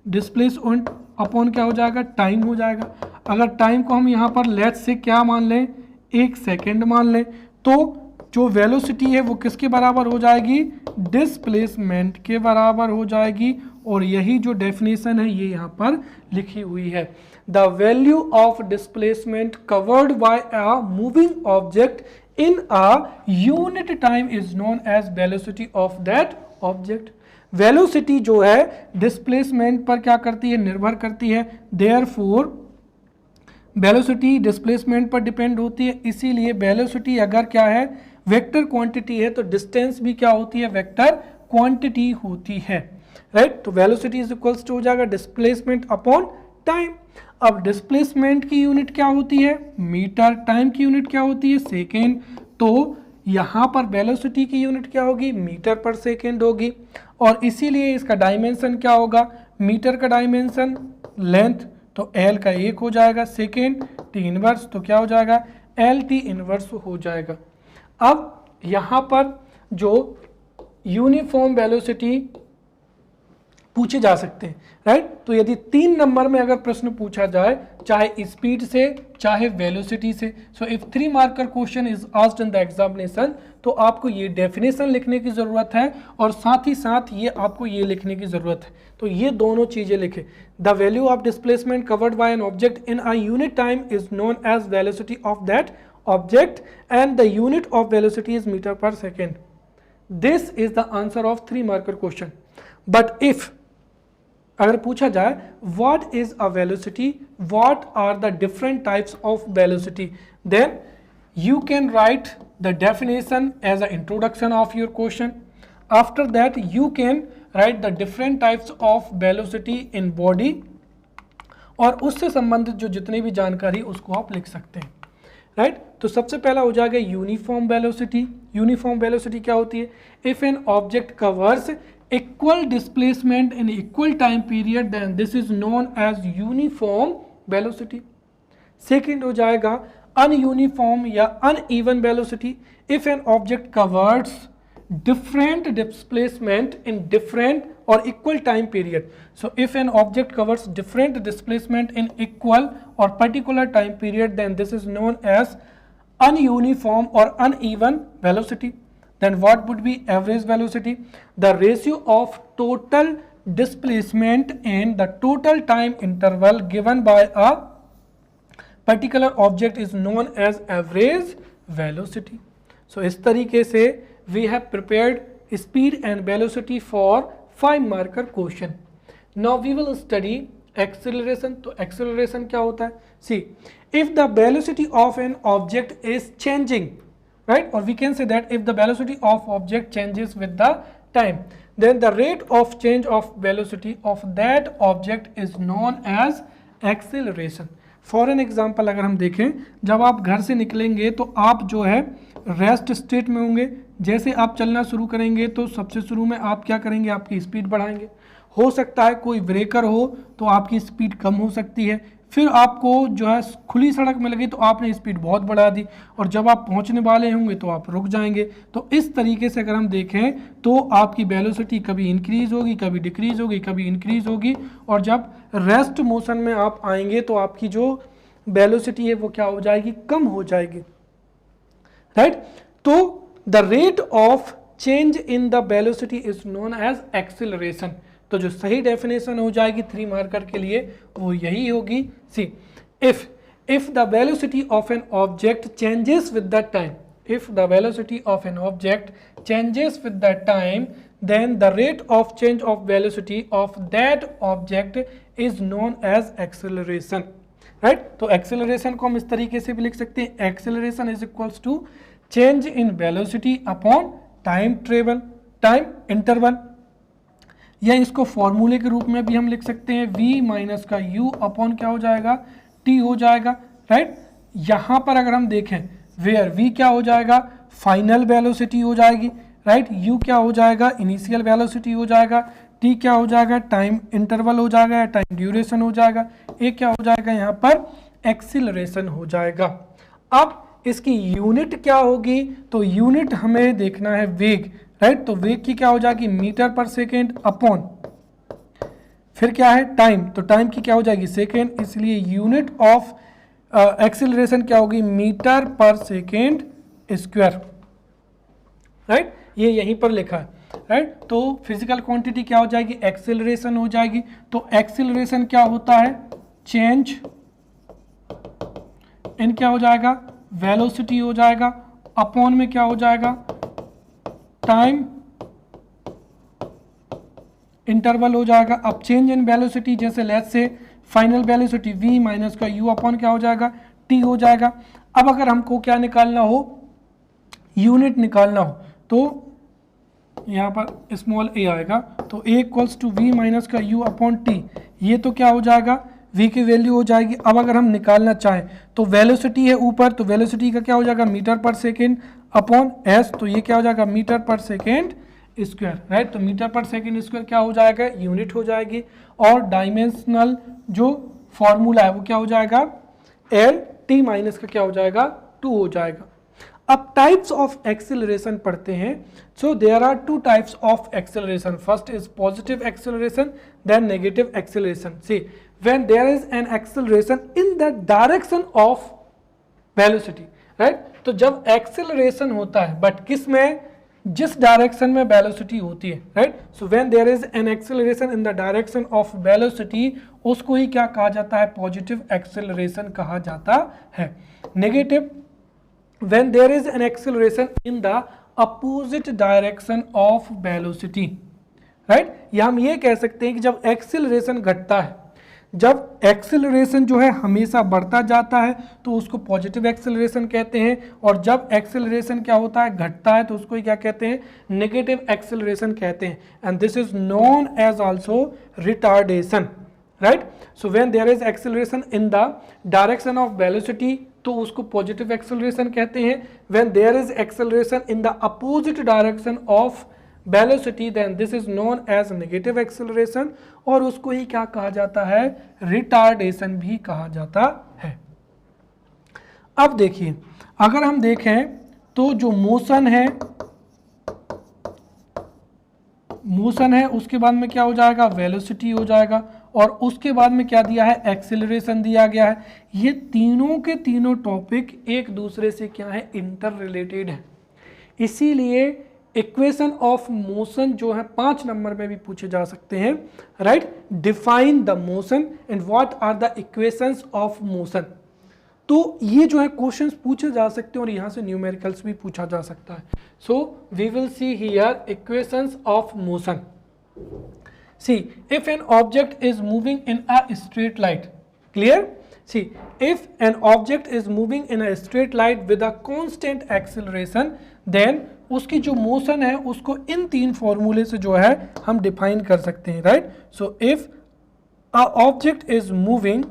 डिस्प्लेसमेंट अपॉन क्या हो जाएगा? टाइम हो जाएगा। अगर टाइम को हम यहाँ पर लेट्स से क्या मान लें? 1 सेकेंड मान लें, तो जो वेलोसिटी है वो किसके बराबर हो जाएगी? डिस्प्लेसमेंट के बराबर हो जाएगी। और यही जो डेफिनेशन है ये यहाँ पर लिखी हुई है। The value of displacement covered by a moving object in a unit time is known as velocity of that object. Velocity जो है डिस्प्लेसमेंट पर क्या करती है? निर्भर करती है। देयरफॉर वेलोसिटी डिस्प्लेसमेंट पर डिपेंड होती है, इसीलिए वेलोसिटी अगर क्या है? वेक्टर क्वांटिटी है, तो डिस्टेंस भी क्या होती है? वेक्टर क्वांटिटी होती है, राइट। तो वेलोसिटी इज इक्वल्स टू हो जाएगा डिस्प्लेसमेंट अपॉन टाइम। अब डिस्प्लेसमेंट की यूनिट क्या होती है? मीटर। टाइम की यूनिट क्या होती है? सेकेंड। तो यहाँ पर वेलोसिटी की यूनिट क्या होगी? मीटर पर सेकेंड होगी, और इसीलिए इसका डायमेंशन क्या होगा? मीटर का डायमेंशन लेंथ, तो एल का 1 हो जाएगा, सेकेंड टी इनवर्स, तो क्या हो जाएगा? एल टी इनवर्स हो जाएगा। अब यहाँ पर जो यूनिफॉर्म वेलोसिटी पूछे जा सकते हैं, राइट। तो यदि 3 नंबर में अगर प्रश्न पूछा जाए, चाहे स्पीड से चाहे वेलोसिटी से, so if 3 marker question is asked in the examination, तो आपको ये डेफिनेशन लिखने की जरूरत है और साथ ही साथ ये आपको ये लिखने की जरूरत है। तो ये दोनों चीजें लिखे। The value of displacement covered by an object in a unit time is known as velocity of that object and the unit of velocity is metre per second. This is the answer of 3 marker question. But if अगर पूछा जाए what is a velocity, what are the different types of velocity, then you can write the definition as an introduction of your question. After that you can write the different types of velocity in body, और उससे संबंधित जो जितनी भी जानकारी उसको आप लिख सकते हैं, राइट। तो सबसे पहला हो जाएगा यूनिफॉर्म वेलोसिटी। यूनिफॉर्म वेलोसिटी क्या होती है? If an object covers equal displacement in equal time period then this is known as uniform velocity. Second हो जाएगा अनयूनिफॉर्म या uneven velocity. If an object covers different displacement in different or equal time period. So if an object covers different displacement in equal or particular time period, then this is known as ununiform or uneven velocity. Then what would be average velocity? The ratio of total displacement and the total time interval given by a particular object is known as average velocity. So इस तरीके से we have prepared speed and velocity for 5 marker question. Now we will study acceleration. तो acceleration क्या होता है? See, if the velocity of an object is changing, right, or we can say that if the velocity of object changes with the time, then the rate of change of velocity of that object is known as acceleration. For an example अगर हम देखें, जब आप घर से निकलेंगे तो आप जो है रेस्ट स्टेट में होंगे। जैसे आप चलना शुरू करेंगे तो सबसे शुरू में आप क्या करेंगे? आपकी स्पीड बढ़ाएंगे। हो सकता है कोई ब्रेकर हो तो आपकी स्पीड कम हो सकती है, फिर आपको जो है खुली सड़क में लगी तो आपने स्पीड बहुत बढ़ा दी, और जब आप पहुंचने वाले होंगे तो आप रुक जाएंगे। तो इस तरीके से अगर हम देखें तो आपकी वेलोसिटी कभी इंक्रीज होगी, कभी डिक्रीज होगी, कभी इंक्रीज होगी, और जब रेस्ट मोशन में आप आएंगे तो आपकी जो वेलोसिटी है वो क्या हो जाएगी? कम हो जाएगी, राइट। तो the rate of change in the velocity is known as acceleration. तो जो सही डेफिनेशन हो जाएगी 3 मार्कर के लिए वो यही होगी। See, if the velocity of an object changes with the time, if the velocity of an object changes with the time, then the rate of change of velocity of that object is known as acceleration. Right. तो acceleration को हम इस तरीके से भी लिख सकते हैं, acceleration is equals to change in velocity upon time travel, time interval, या इसको फॉर्मूले के रूप में भी हम लिख सकते हैं v माइनस का u अपॉन क्या हो जाएगा, t हो जाएगा, राइट। यहाँ पर अगर हम देखें वेयर v क्या हो जाएगा, फाइनल वेलोसिटी हो जाएगी, राइट, u क्या हो जाएगा, इनिशियल वेलोसिटी हो जाएगा, t क्या हो जाएगा, टाइम इंटरवल हो जाएगा या टाइम ड्यूरेशन हो जाएगा, a क्या हो जाएगा यहाँ पर, एक्सीलरेशन हो जाएगा। अब इसकी यूनिट क्या होगी, तो यूनिट हमें देखना है वेग, राइट। तो वेग की क्या हो जाएगी, मीटर पर सेकेंड अपॉन फिर क्या है टाइम, तो टाइम की क्या हो जाएगी सेकेंड, इसलिए यूनिट ऑफ एक्सीलरेशन क्या होगी, metre per second square, right. ये यहीं पर लिखा है, राइट। तो फिजिकल क्वांटिटी क्या हो जाएगी, एक्सीलरेशन हो जाएगी। तो एक्सीलरेशन क्या होता है, चेंज इन क्या हो जाएगा, वेलोसिटी हो जाएगा, अपॉन में क्या हो जाएगा, टाइम इंटरवल हो जाएगा। अब चेंज इन वेलोसिटी जैसे let's say final velocity v minus का u अपॉन क्या हो जाएगा, t हो जाएगा। अब अगर हमको क्या निकालना हो, यूनिट निकालना हो, तो यहाँ पर स्मॉल a आएगा, तो a equals to v minus का u अपॉन t, ये तो क्या हो जाएगा, v की वैल्यू हो जाएगी। अब अगर हम निकालना चाहें तो वेलोसिटी है ऊपर, तो वेलोसिटी का क्या हो जाएगा, metre per second upon s, तो ये क्या हो जाएगा, metre per second square, right. तो मीटर पर सेकेंड स्क्वायर क्या हो जाएगा, यूनिट हो जाएगी। और डायमेंशनल जो फॉर्मूला है वो क्या हो जाएगा, एल टी माइनस का क्या हो जाएगा, 2 हो जाएगा। अब टाइप्स ऑफ एक्सेलरेशन पढ़ते हैं। So there are 2 types of acceleration, first is positive acceleration, then negative acceleration. See when there is an acceleration in the direction of velocity, right. तो जब एक्सेलरेशन होता है बट किस में, जिस डायरेक्शन में वेलोसिटी होती है, right. So when there is an acceleration in the direction of velocity, उसको ही क्या कहा जाता है, पॉजिटिव एक्सेलरेशन कहा जाता है। Negative, when there is an acceleration in the opposite direction of velocity, right। या हम ये कह सकते हैं कि जब एक्सेलरेशन घटता है, जब एक्सेलरेशन जो है हमेशा बढ़ता जाता है तो उसको पॉजिटिव एक्सेलरेशन कहते हैं, और जब एक्सेलरेशन क्या होता है, घटता है, तो उसको ही क्या कहते हैं, नेगेटिव एक्सेलरेशन कहते हैं। And this is known as also retardation, right. So when there is acceleration in the direction of velocity, तो उसको पॉजिटिव एक्सेलरेशन कहते हैं। When there is acceleration in the opposite direction of velocity, then this is known as negative acceleration, और उसको ही क्या कहा जाता है, रिटार्डेशन भी कहा जाता है। अब देखिए, अगर हम देखें तो जो मोशन है उसके बाद में क्या हो जाएगा, वेलोसिटी हो जाएगा, और उसके बाद में क्या दिया है, एक्सेलरेशन दिया गया है। ये तीनों के तीनों टॉपिक एक दूसरे से क्या है, इंटर रिलेटेड है। इसीलिए इक्वेशन ऑफ मोशन जो है 5 नंबर में भी पूछे जा सकते हैं, right. Define the motion and what are the equations of motion. तो ये जो है क्वेश्चंस पूछे जा सकते हैं और यहाँ से न्यूमेरिकल्स भी पूछा जा सकता है। So we will see here equations of motion. See, if an object is moving in a straight line, clear? See, if an object is moving in a straight line with a constant acceleration, then उसकी जो motion है उसको इन 3 फॉर्मूले से जो है हम define कर सकते हैं, right. So if a object is moving,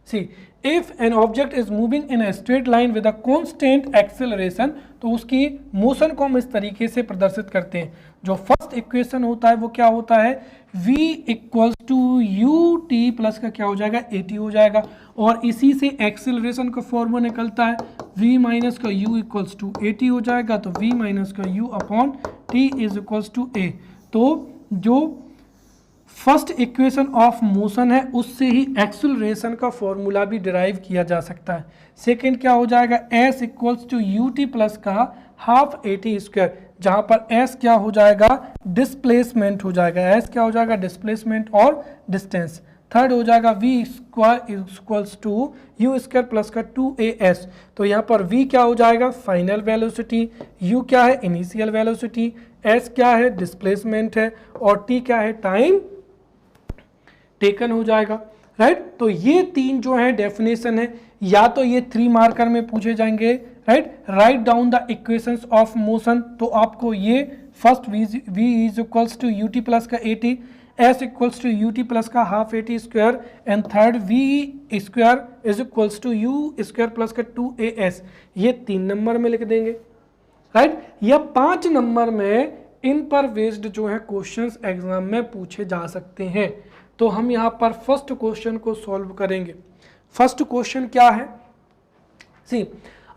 see, if an object is moving in a straight line with a constant acceleration, तो उसकी मोशन को हम इस तरीके से प्रदर्शित करते हैं। जो फर्स्ट इक्वेशन होता है वो क्या होता है, v equals to u t plus का क्या हो जाएगा, at हो जाएगा, और इसी से एक्सेलरेशन का फॉर्मूला निकलता है v माइनस का u इक्वल्स टू at हो जाएगा, तो v माइनस का u upon t is equals to a। तो जो फर्स्ट इक्वेशन ऑफ मोशन है उससे ही एक्सेलरेशन का फॉर्मूला भी डिराइव किया जा सकता है। सेकंड क्या हो जाएगा, s equals to u t plus का हाफ at स्क्वायर, जहां पर s क्या हो जाएगा, डिस्प्लेसमेंट हो जाएगा, s क्या हो जाएगा, डिस्प्लेसमेंट और डिस्टेंस। थर्ड हो जाएगा v square equals to u square plus का 2as, तो यहाँ पर v क्या हो जाएगा, फाइनल वेलोसिटी, u क्या है, इनिशियल वेलोसिटी, s क्या है, डिस्प्लेसमेंट है, और t क्या है, टाइम टेकन हो जाएगा, राइट। तो ये 3 जो है डेफिनेशन है, या तो ये 3 मार्कर में पूछे जाएंगे, right. Write down the equations of motion, तो आपको ये first v is equals to ut plus का 80, s equals to ut plus का half 80 square, and third v square is equals to u square plus का 2as, ये 3 number में लिख देंगे, राइट। या 5 नंबर में इन पर बेस्ड जो है क्वेश्चंस एग्जाम में पूछे जा सकते हैं। तो हम यहाँ पर फर्स्ट क्वेश्चन को सॉल्व करेंगे। फर्स्ट क्वेश्चन क्या है, सी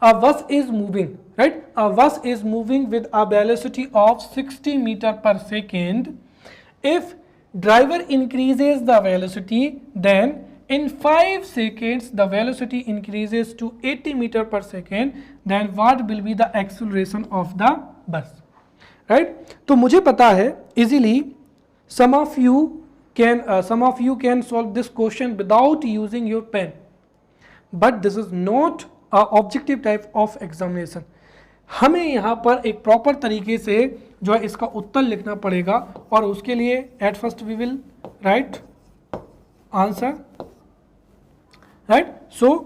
a bus is moving, right, a bus is moving with a velocity of 60 meter per second. If driver increases the velocity, then in 5 seconds the velocity increases to 80 meter per second, then what will be the acceleration of the bus, right? तो मुझे पता है easily some of you can solve this question without using your pen, but this is not objective type of examination. हमें यहाँ पर एक proper तरीके से जो है इसका उत्तर लिखना पड़ेगा, और उसके लिए at first we will write answer, right. सो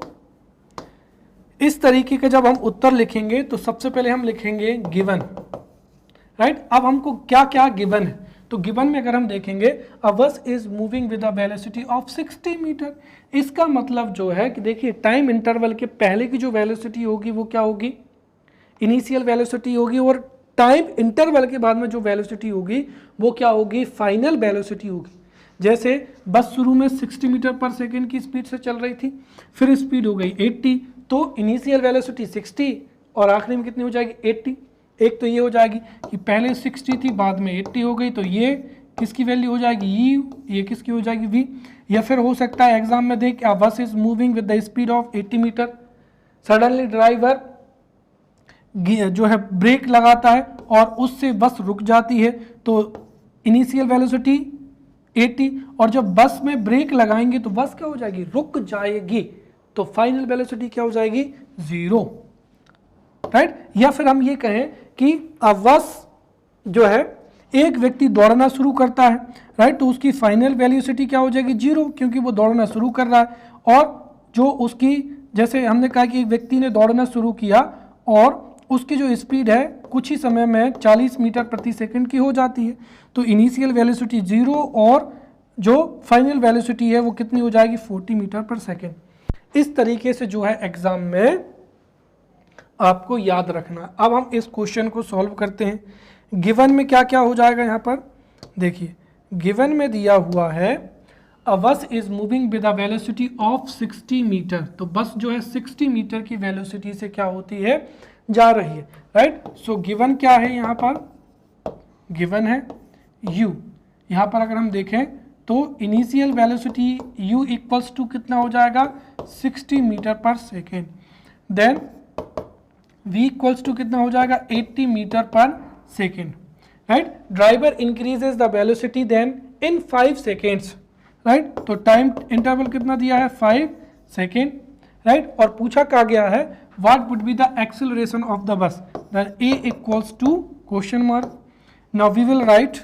इस तरीके का जब हम उत्तर लिखेंगे तो सबसे पहले हम लिखेंगे गिवन, राइट। अब हमको क्या क्या गिवन है, तो गिवन में अगर हम देखेंगे a bus is moving with a velocity of 60 metre, इसका मतलब जो है कि देखिए टाइम इंटरवल के पहले की जो वेलोसिटी होगी वो क्या होगी, इनिशियल वेलोसिटी होगी, और टाइम इंटरवल के बाद में जो वेलोसिटी होगी वो क्या होगी, फाइनल वेलोसिटी होगी। जैसे बस शुरू में 60 मीटर पर सेकेंड की स्पीड से चल रही थी, फिर स्पीड हो गई 80, तो इनिशियल वेलोसिटी 60 और आखिरी में कितनी हो जाएगी 80। एक तो ये हो जाएगी कि पहले 60 थी बाद में 80 हो गई, तो ये किसकी वैल्यू हो जाएगी ई, ये किसकी हो जाएगी वी। या फिर हो सकता है एग्जाम में देख bus is moving with the speed of 80 metre, suddenly driver जो है ब्रेक लगाता है और उससे बस रुक जाती है, तो इनिशियल वेलोसिटी 80, और जब बस में ब्रेक लगाएंगे तो बस क्या हो जाएगी, रुक जाएगी, तो फाइनल वेलोसिटी क्या हो जाएगी 0, राइट। या फिर हम ये कहें कि बस जो है एक व्यक्ति दौड़ना शुरू करता है, राइट, तो उसकी फाइनल वेलोसिटी क्या हो जाएगी 0, क्योंकि वो दौड़ना शुरू कर रहा है। और जो उसकी, जैसे हमने कहा कि एक व्यक्ति ने दौड़ना शुरू किया और उसकी जो स्पीड है कुछ ही समय में 40 मीटर प्रति सेकंड की हो जाती है, तो इनिशियल वेलोसिटी 0 और जो फाइनल वेलोसिटी है वो कितनी हो जाएगी 40 मीटर पर सेकंड। इस तरीके से जो है एग्जाम में आपको याद रखना। अब हम इस क्वेश्चन को सॉल्व करते हैं। गिवन में क्या क्या हो जाएगा, यहाँ पर देखिए गिवन में दिया हुआ है a bus is moving with a velocity of 60 metre, तो बस जो है 60 मीटर की वेलोसिटी से क्या होती है, जा रही है, राइट। सो गिवन क्या है, यहाँ पर गिवन है u। यहाँ पर अगर हम देखें तो initial velocity u equals to कितना हो जाएगा 60 metre per second, then v equals to कितना हो जाएगा 80 metre per second, right. Driver increases the velocity then in 5 seconds, right. तो टाइम इंटरवल कितना दिया है 5 सेकेंड, राइट। और पूछा क्या गया है what would be the acceleration of the bus, then a equals to question mark. Now we will write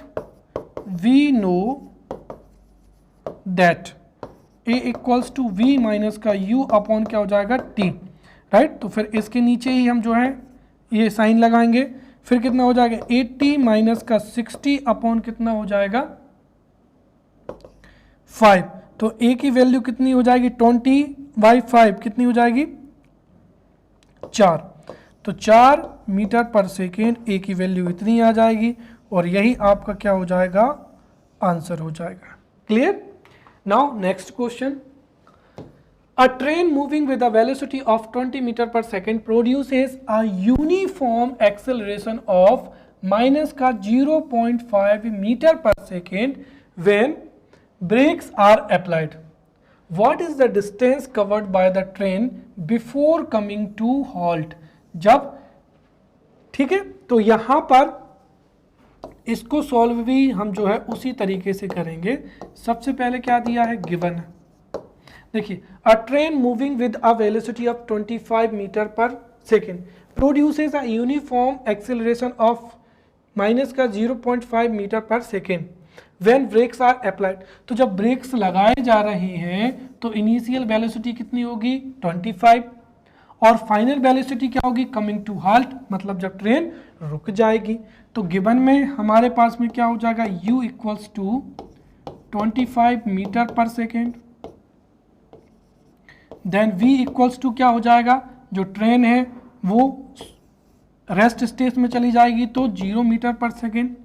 we know that a equals to v minus का u अपॉन क्या हो जाएगा t, राइट। तो फिर इसके नीचे ही हम जो है ये साइन लगाएंगे, फिर कितना हो जाएगा 80 माइनस का 60 अपॉन कितना हो जाएगा 5, तो a की वैल्यू कितनी हो जाएगी 20/5 कितनी हो जाएगी 4, तो 4 मीटर पर सेकेंड a की वैल्यू इतनी आ जाएगी, और यही आपका क्या हो जाएगा आंसर हो जाएगा। Clear. Now next question, a train moving with a velocity of 20 meter per second produces a uniform acceleration of minus का 0.5 meter per second when brakes are applied. What is the distance covered by the train before coming to halt? जब, ठीक है, तो यहां पर इसको solve भी हम जो है उसी तरीके से करेंगे। सबसे पहले क्या दिया है गिवन, देखिए a train moving with a velocity of 25 metre per second produces a uniform acceleration of minus का 0.5 metre per second when brakes are applied, तो जब ब्रेक्स लगाए जा रहे हैं तो इनिशियल वेलोसिटी कितनी होगी 25, और फाइनल वेलोसिटी क्या होगी कमिंग टू हाल्ट, मतलब जब ट्रेन रुक जाएगी। तो गिवन में हमारे पास में क्या हो जाएगा u equals to 25 metre per second, then v equals to क्या हो जाएगा, जो ट्रेन है वो रेस्ट स्टेज में चली जाएगी तो 0 मीटर पर सेकेंड।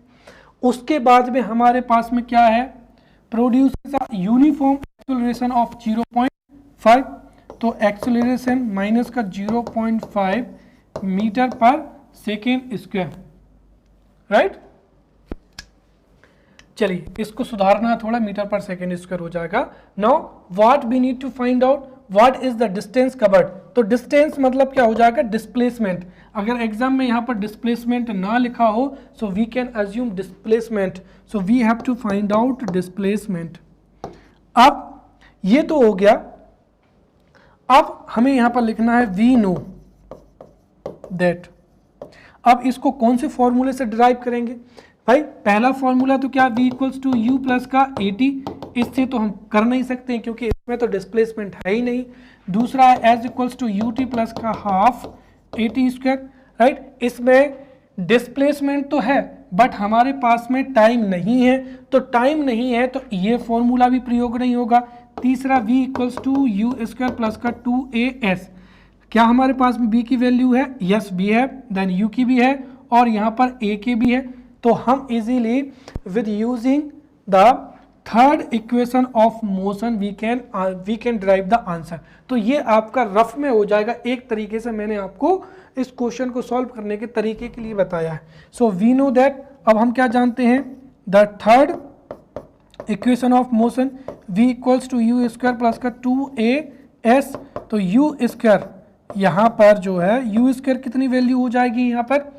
उसके बाद में हमारे पास में क्या है, produces a uniform acceleration of 0.5, तो एक्सेलरेशन माइनस का 0.5 metre per second square, right. चलिए इसको सुधारना थोड़ा, मीटर पर सेकेंड स्क्वायर हो जाएगा। Now what we need to find out, what is the distance covered, तो डिस्टेंस मतलब क्या हो जाएगा डिस्प्लेसमेंट। अगर एग्जाम में यहाँ पर डिस्प्लेसमेंट ना लिखा हो so we can assume displacement, so we have to find out displacement. अब ये तो हो गया, अब हमें यहाँ पर लिखना है वी नो दैट। अब इसको कौन से फॉर्मूले से डिराइव करेंगे भाई, पहला फॉर्मूला तो क्या v equals to u plus का 80, इससे तो हम कर नहीं सकते हैं क्योंकि इसमें तो डिस्प्लेसमेंट है ही नहीं। दूसरा है s equals to u t plus का हाफ 80 स्क्वायर, राइट। इसमें डिस्प्लेसमेंट तो है बट हमारे पास में टाइम नहीं है, तो टाइम नहीं है तो ये फॉर्मूला भी प्रयोग नहीं होगा। तीसरा v equals to u square plus का 2as, क्या हमारे पास में b की वैल्यू है, यस b है, देन u की भी है और यहाँ पर a की भी है, तो हम easily with using the third equation of motion we can drive the answer. तो ये आपका रफ में हो जाएगा, एक तरीके से मैंने आपको इस क्वेश्चन को सॉल्व करने के तरीके के लिए बताया है। सो वी नो दैट, अब हम क्या जानते हैं, the third equation of motion v equals to u square plus का 2as, तो यू स्क्वायर यहाँ पर जो है यू स्क्वायर कितनी वैल्यू हो जाएगी यहाँ पर।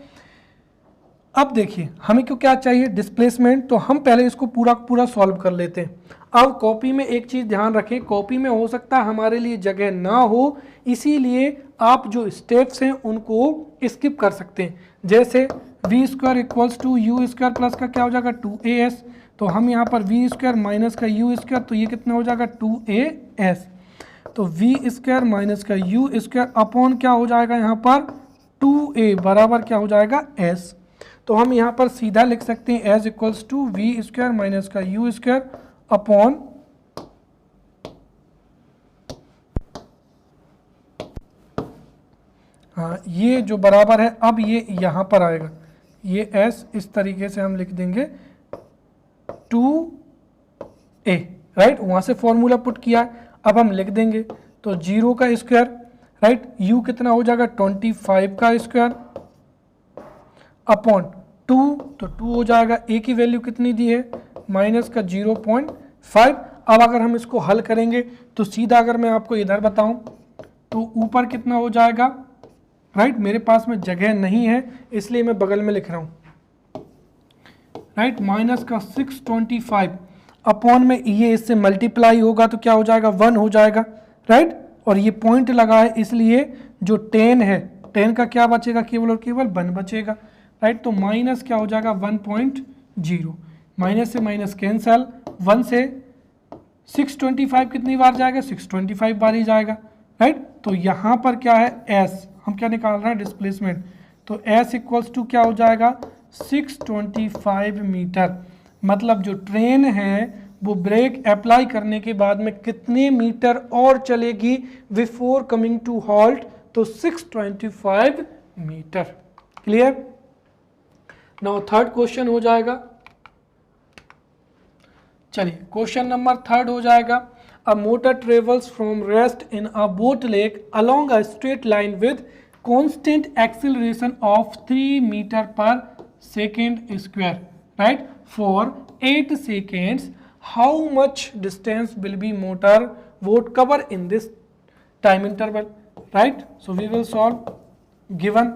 अब देखिए हमें क्यों क्या चाहिए डिस्प्लेसमेंट, तो हम पहले इसको पूरा सॉल्व कर लेते हैं। अब कॉपी में एक चीज़ ध्यान रखें, कॉपी में हो सकता है हमारे लिए जगह ना हो, इसीलिए आप जो स्टेप्स हैं उनको स्किप कर सकते हैं। जैसे v square equals to u square plus का क्या हो जाएगा 2as, तो हम यहाँ पर वी स्क्वायर माइनस का यू स्क्वायर, तो ये कितना हो जाएगा 2as, तो वी स्क्वायर माइनस का यू स्क्वायर अपॉन क्या हो जाएगा यहाँ पर 2a बराबर क्या हो जाएगा s। तो हम यहाँ पर सीधा लिख सकते हैं s equals to v square minus का यू स्क्वायर अपॉन हाँ ये जो बराबर है, अब ये यहाँ पर आएगा ये s, इस तरीके से हम लिख देंगे 2a, राइट, वहाँ से फॉर्मूला पुट किया है, अब हम लिख देंगे तो 0 का स्क्वायर, राइट, u कितना हो जाएगा 25 का स्क्वायर अपॉन 2, तो 2 हो जाएगा, a की वैल्यू कितनी दी है माइनस का 0.5। अब अगर हम इसको हल करेंगे तो सीधा अगर मैं आपको इधर बताऊं तो ऊपर कितना हो जाएगा, राइट, मेरे पास में जगह नहीं है इसलिए मैं बगल में लिख रहा हूं, राइट, माइनस का 625 अपॉन में ये इससे मल्टीप्लाई होगा तो क्या हो जाएगा 1 हो जाएगा, राइट, और ये पॉइंट लगा है इसलिए जो 10 है 10 का क्या बचेगा केवल और केवल 1 बचेगा, राइट, तो माइनस क्या हो जाएगा 1.0, माइनस से माइनस कैंसल, 1 से 625 कितनी बार जाएगा 625 बार ही जाएगा, राइट। तो यहाँ पर क्या है s, हम क्या निकाल रहे हैं डिस्प्लेसमेंट, तो s इक्वल्स टू क्या हो जाएगा 625 मीटर, मतलब जो ट्रेन है वो ब्रेक अप्लाई करने के बाद में कितने मीटर और चलेगी बिफोर कमिंग टू हॉल्ट, तो 625 metre. Clear. Now third question हो जाएगा, चलिए क्वेश्चन नंबर थर्ड हो जाएगा, a motor travels from rest in a boat lake along a straight line with constant acceleration of 3 metre per second square, right, for 8 seconds. How much distance will be motor would cover in this time interval, right? So we will solve given.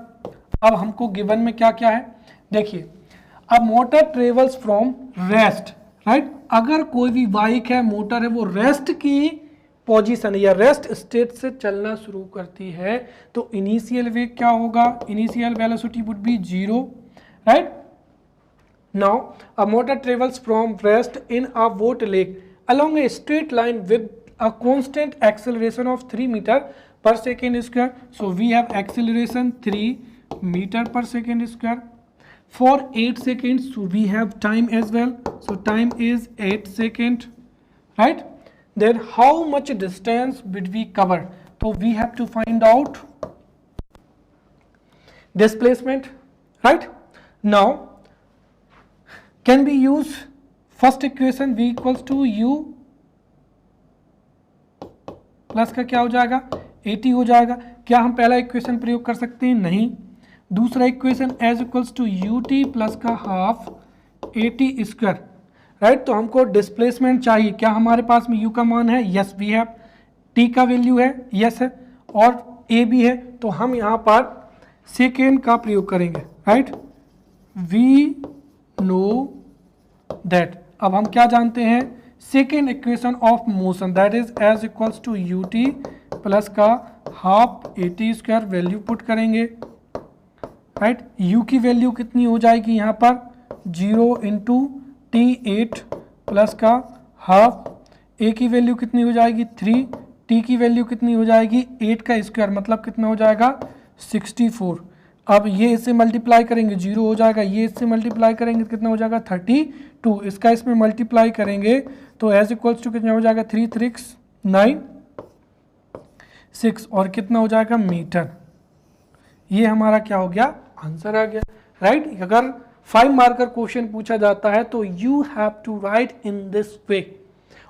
अब हमको given में क्या क्या है देखिए, अब motor travels from rest, right, अगर कोई भी बाइक है मोटर है वो रेस्ट की पोजीशन या रेस्ट स्टेट से चलना शुरू करती है तो इनिशियल वेग क्या होगा, initial velocity would be 0, right, Now a motor travels from rest in a vort lake along a straight line with a constant acceleration of 3 meter per second square. So we have acceleration 3 meter per second square for 8 seconds. So we have time as well. So time is 8 seconds, right? Then how much distance did we cover? So we have to find out displacement, right? Now can we use first equation v equals to u plus का क्या हो जाएगा 80 हो जाएगा। क्या हम पहला equation प्रयोग कर सकते हैं? नहीं। दूसरा equation s equals to u t plus का हाफ 80 स्क्वायर, राइट? तो हमको डिस्प्लेसमेंट चाहिए। क्या हमारे पास में u का मान है? Yes we have. t का वैल्यू है? यस है। और a भी है। तो हम यहाँ पर सेकेंड का प्रयोग करेंगे, राइट? We know that. अब हम क्या जानते हैं? Second equation of motion, that is s equals to u t plus का हाफ 80 स्क्वायर। वैल्यू पुट करेंगे, राइट? u की वैल्यू कितनी हो जाएगी यहाँ पर? 0 इंटू टी 8 प्लस का हाफ। a की वैल्यू कितनी हो जाएगी? 3। t की वैल्यू कितनी हो जाएगी? 8 का स्क्वायर, मतलब कितना हो जाएगा? 64। अब ये इससे मल्टीप्लाई करेंगे 0 हो जाएगा, ये इससे मल्टीप्लाई करेंगे कितना हो जाएगा? 32। इसका इसमें मल्टीप्लाई करेंगे तो एज इक्वल्स टू कितना हो जाएगा? 3 3 9 6 और कितना हो जाएगा? मीटर। ये हमारा क्या हो गया? आंसर आ गया, राइट? अगर 5 मार्कर क्वेश्चन पूछा जाता है तो you have to write in this way,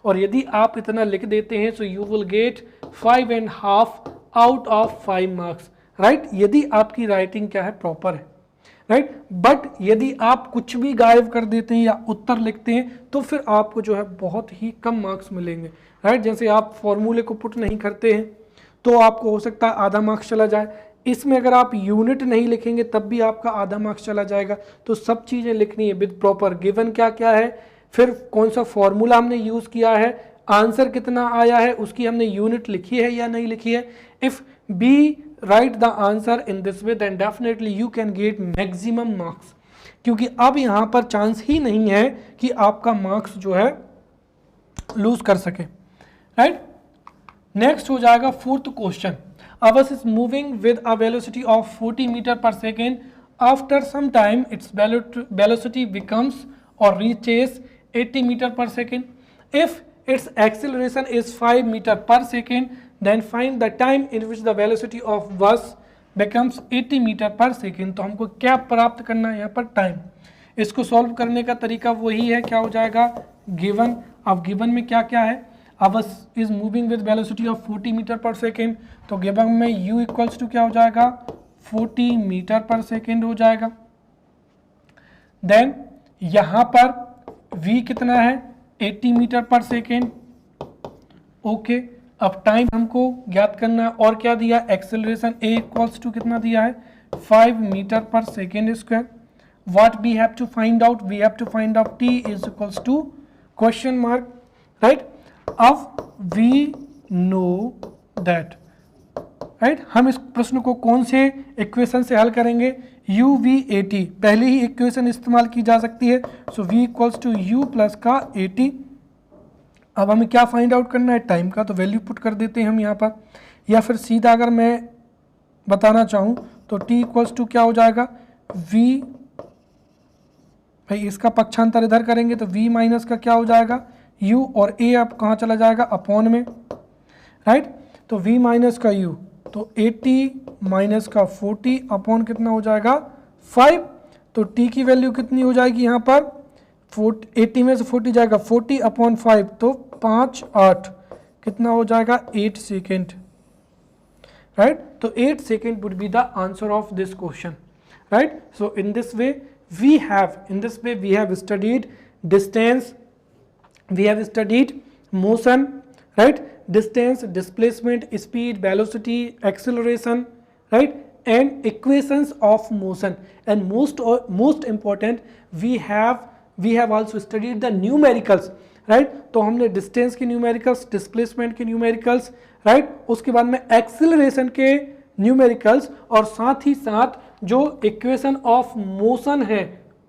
और यदि आप इतना लिख देते हैं so you will get 5.5 out of 5 marks, right? यदि आपकी राइटिंग क्या है? प्रॉपर है, राइट? बट यदि आप कुछ भी गायब कर देते हैं या उत्तर लिखते हैं तो फिर आपको जो है बहुत ही कम मार्क्स मिलेंगे, राइट? जैसे आप फॉर्मूले को पुट नहीं करते हैं तो आपको हो सकता है आधा मार्क्स चला जाए। इसमें अगर आप यूनिट नहीं लिखेंगे तब भी आपका आधा मार्क्स चला जाएगा। तो सब चीज़ें लिखनी है विद प्रॉपर, गिवन क्या क्या है, फिर कौन सा फॉर्मूला हमने यूज़ किया है, आंसर कितना आया है, उसकी हमने यूनिट लिखी है या नहीं लिखी है। If be write the answer in this way then definitely you can get maximum marks, क्योंकि अब यहाँ पर चांस ही नहीं है कि आपका मार्क्स जो है लूज कर सके, राइट? नेक्स्ट हो जाएगा fourth question. A bus is moving with a velocity of 40 meter per second. After some time its velocity becomes or reaches 80 meter per second. If its acceleration is 5 meter per second then find the time in which the velocity of bus becomes 80 meter per second। तो हमको क्या प्राप्त करना है यहाँ पर? Time. इसको solve करने का तरीका वही है, क्या हो जाएगा? गिवन। अब गिवन में क्या क्या है? A bus is moving with velocity of 40 metre per second, तो गिवन में u इक्वल्स टू क्या हो जाएगा? 40 मीटर पर सेकेंड हो जाएगा। देन यहाँ पर v कितना है? 80 मीटर पर सेकेंड, ओके। अब टाइम हमको ज्ञात करना है, और क्या दिया? एक्सेलरेशन a इक्वल्स टू कितना दिया है? 5 metre per second square. What we have to find out? We have to find out t is equals to question mark, right? अब वी नो दैट, राइट? हम इस प्रश्न को कौन से इक्वेशन से हल करेंगे? u v a t, पहले ही इक्वेशन इस्तेमाल की जा सकती है। So v equals to u plus का a t। अब हमें क्या फाइंड आउट करना है? टाइम का, तो वैल्यू पुट कर देते हैं हम यहाँ पर, या फिर सीधा अगर मैं बताना चाहूँ तो t इक्वल्स टू क्या हो जाएगा? v, भाई इसका पक्षांतर इधर करेंगे तो v माइनस का क्या हो जाएगा? u, और a अब कहाँ चला जाएगा? अपॉन में, राइट? तो v माइनस का u, तो 80 माइनस का 40 अपॉन कितना हो जाएगा? 5। तो t की वैल्यू कितनी हो जाएगी यहाँ पर? 80 में से 40 जाएगा, 40 अपॉन 5, तो 5 8 कितना हो जाएगा? 8 सेकेंड, राइट? तो 8 second would be the answer of this question, right? So in this way we have studied distance, we have studied motion, right? Distance, displacement, speed, velocity, acceleration, right? And equations of motion, and most important we have also studied the numericals, right? तो हमने distance के numericals, displacement के numericals, right? उसके बाद में acceleration के numericals, और साथ ही साथ जो equation of motion है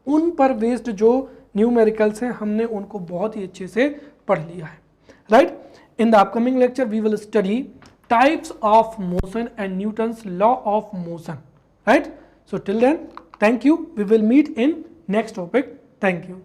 उन पर बेस्ड जो न्यूमेरिकल्स हैं हमने उनको बहुत ही अच्छे से पढ़ लिया है, right. In the upcoming lecture we will study types of motion and Newton's law of motion, right. So till then, thank you. We will meet in next topic. Thank you.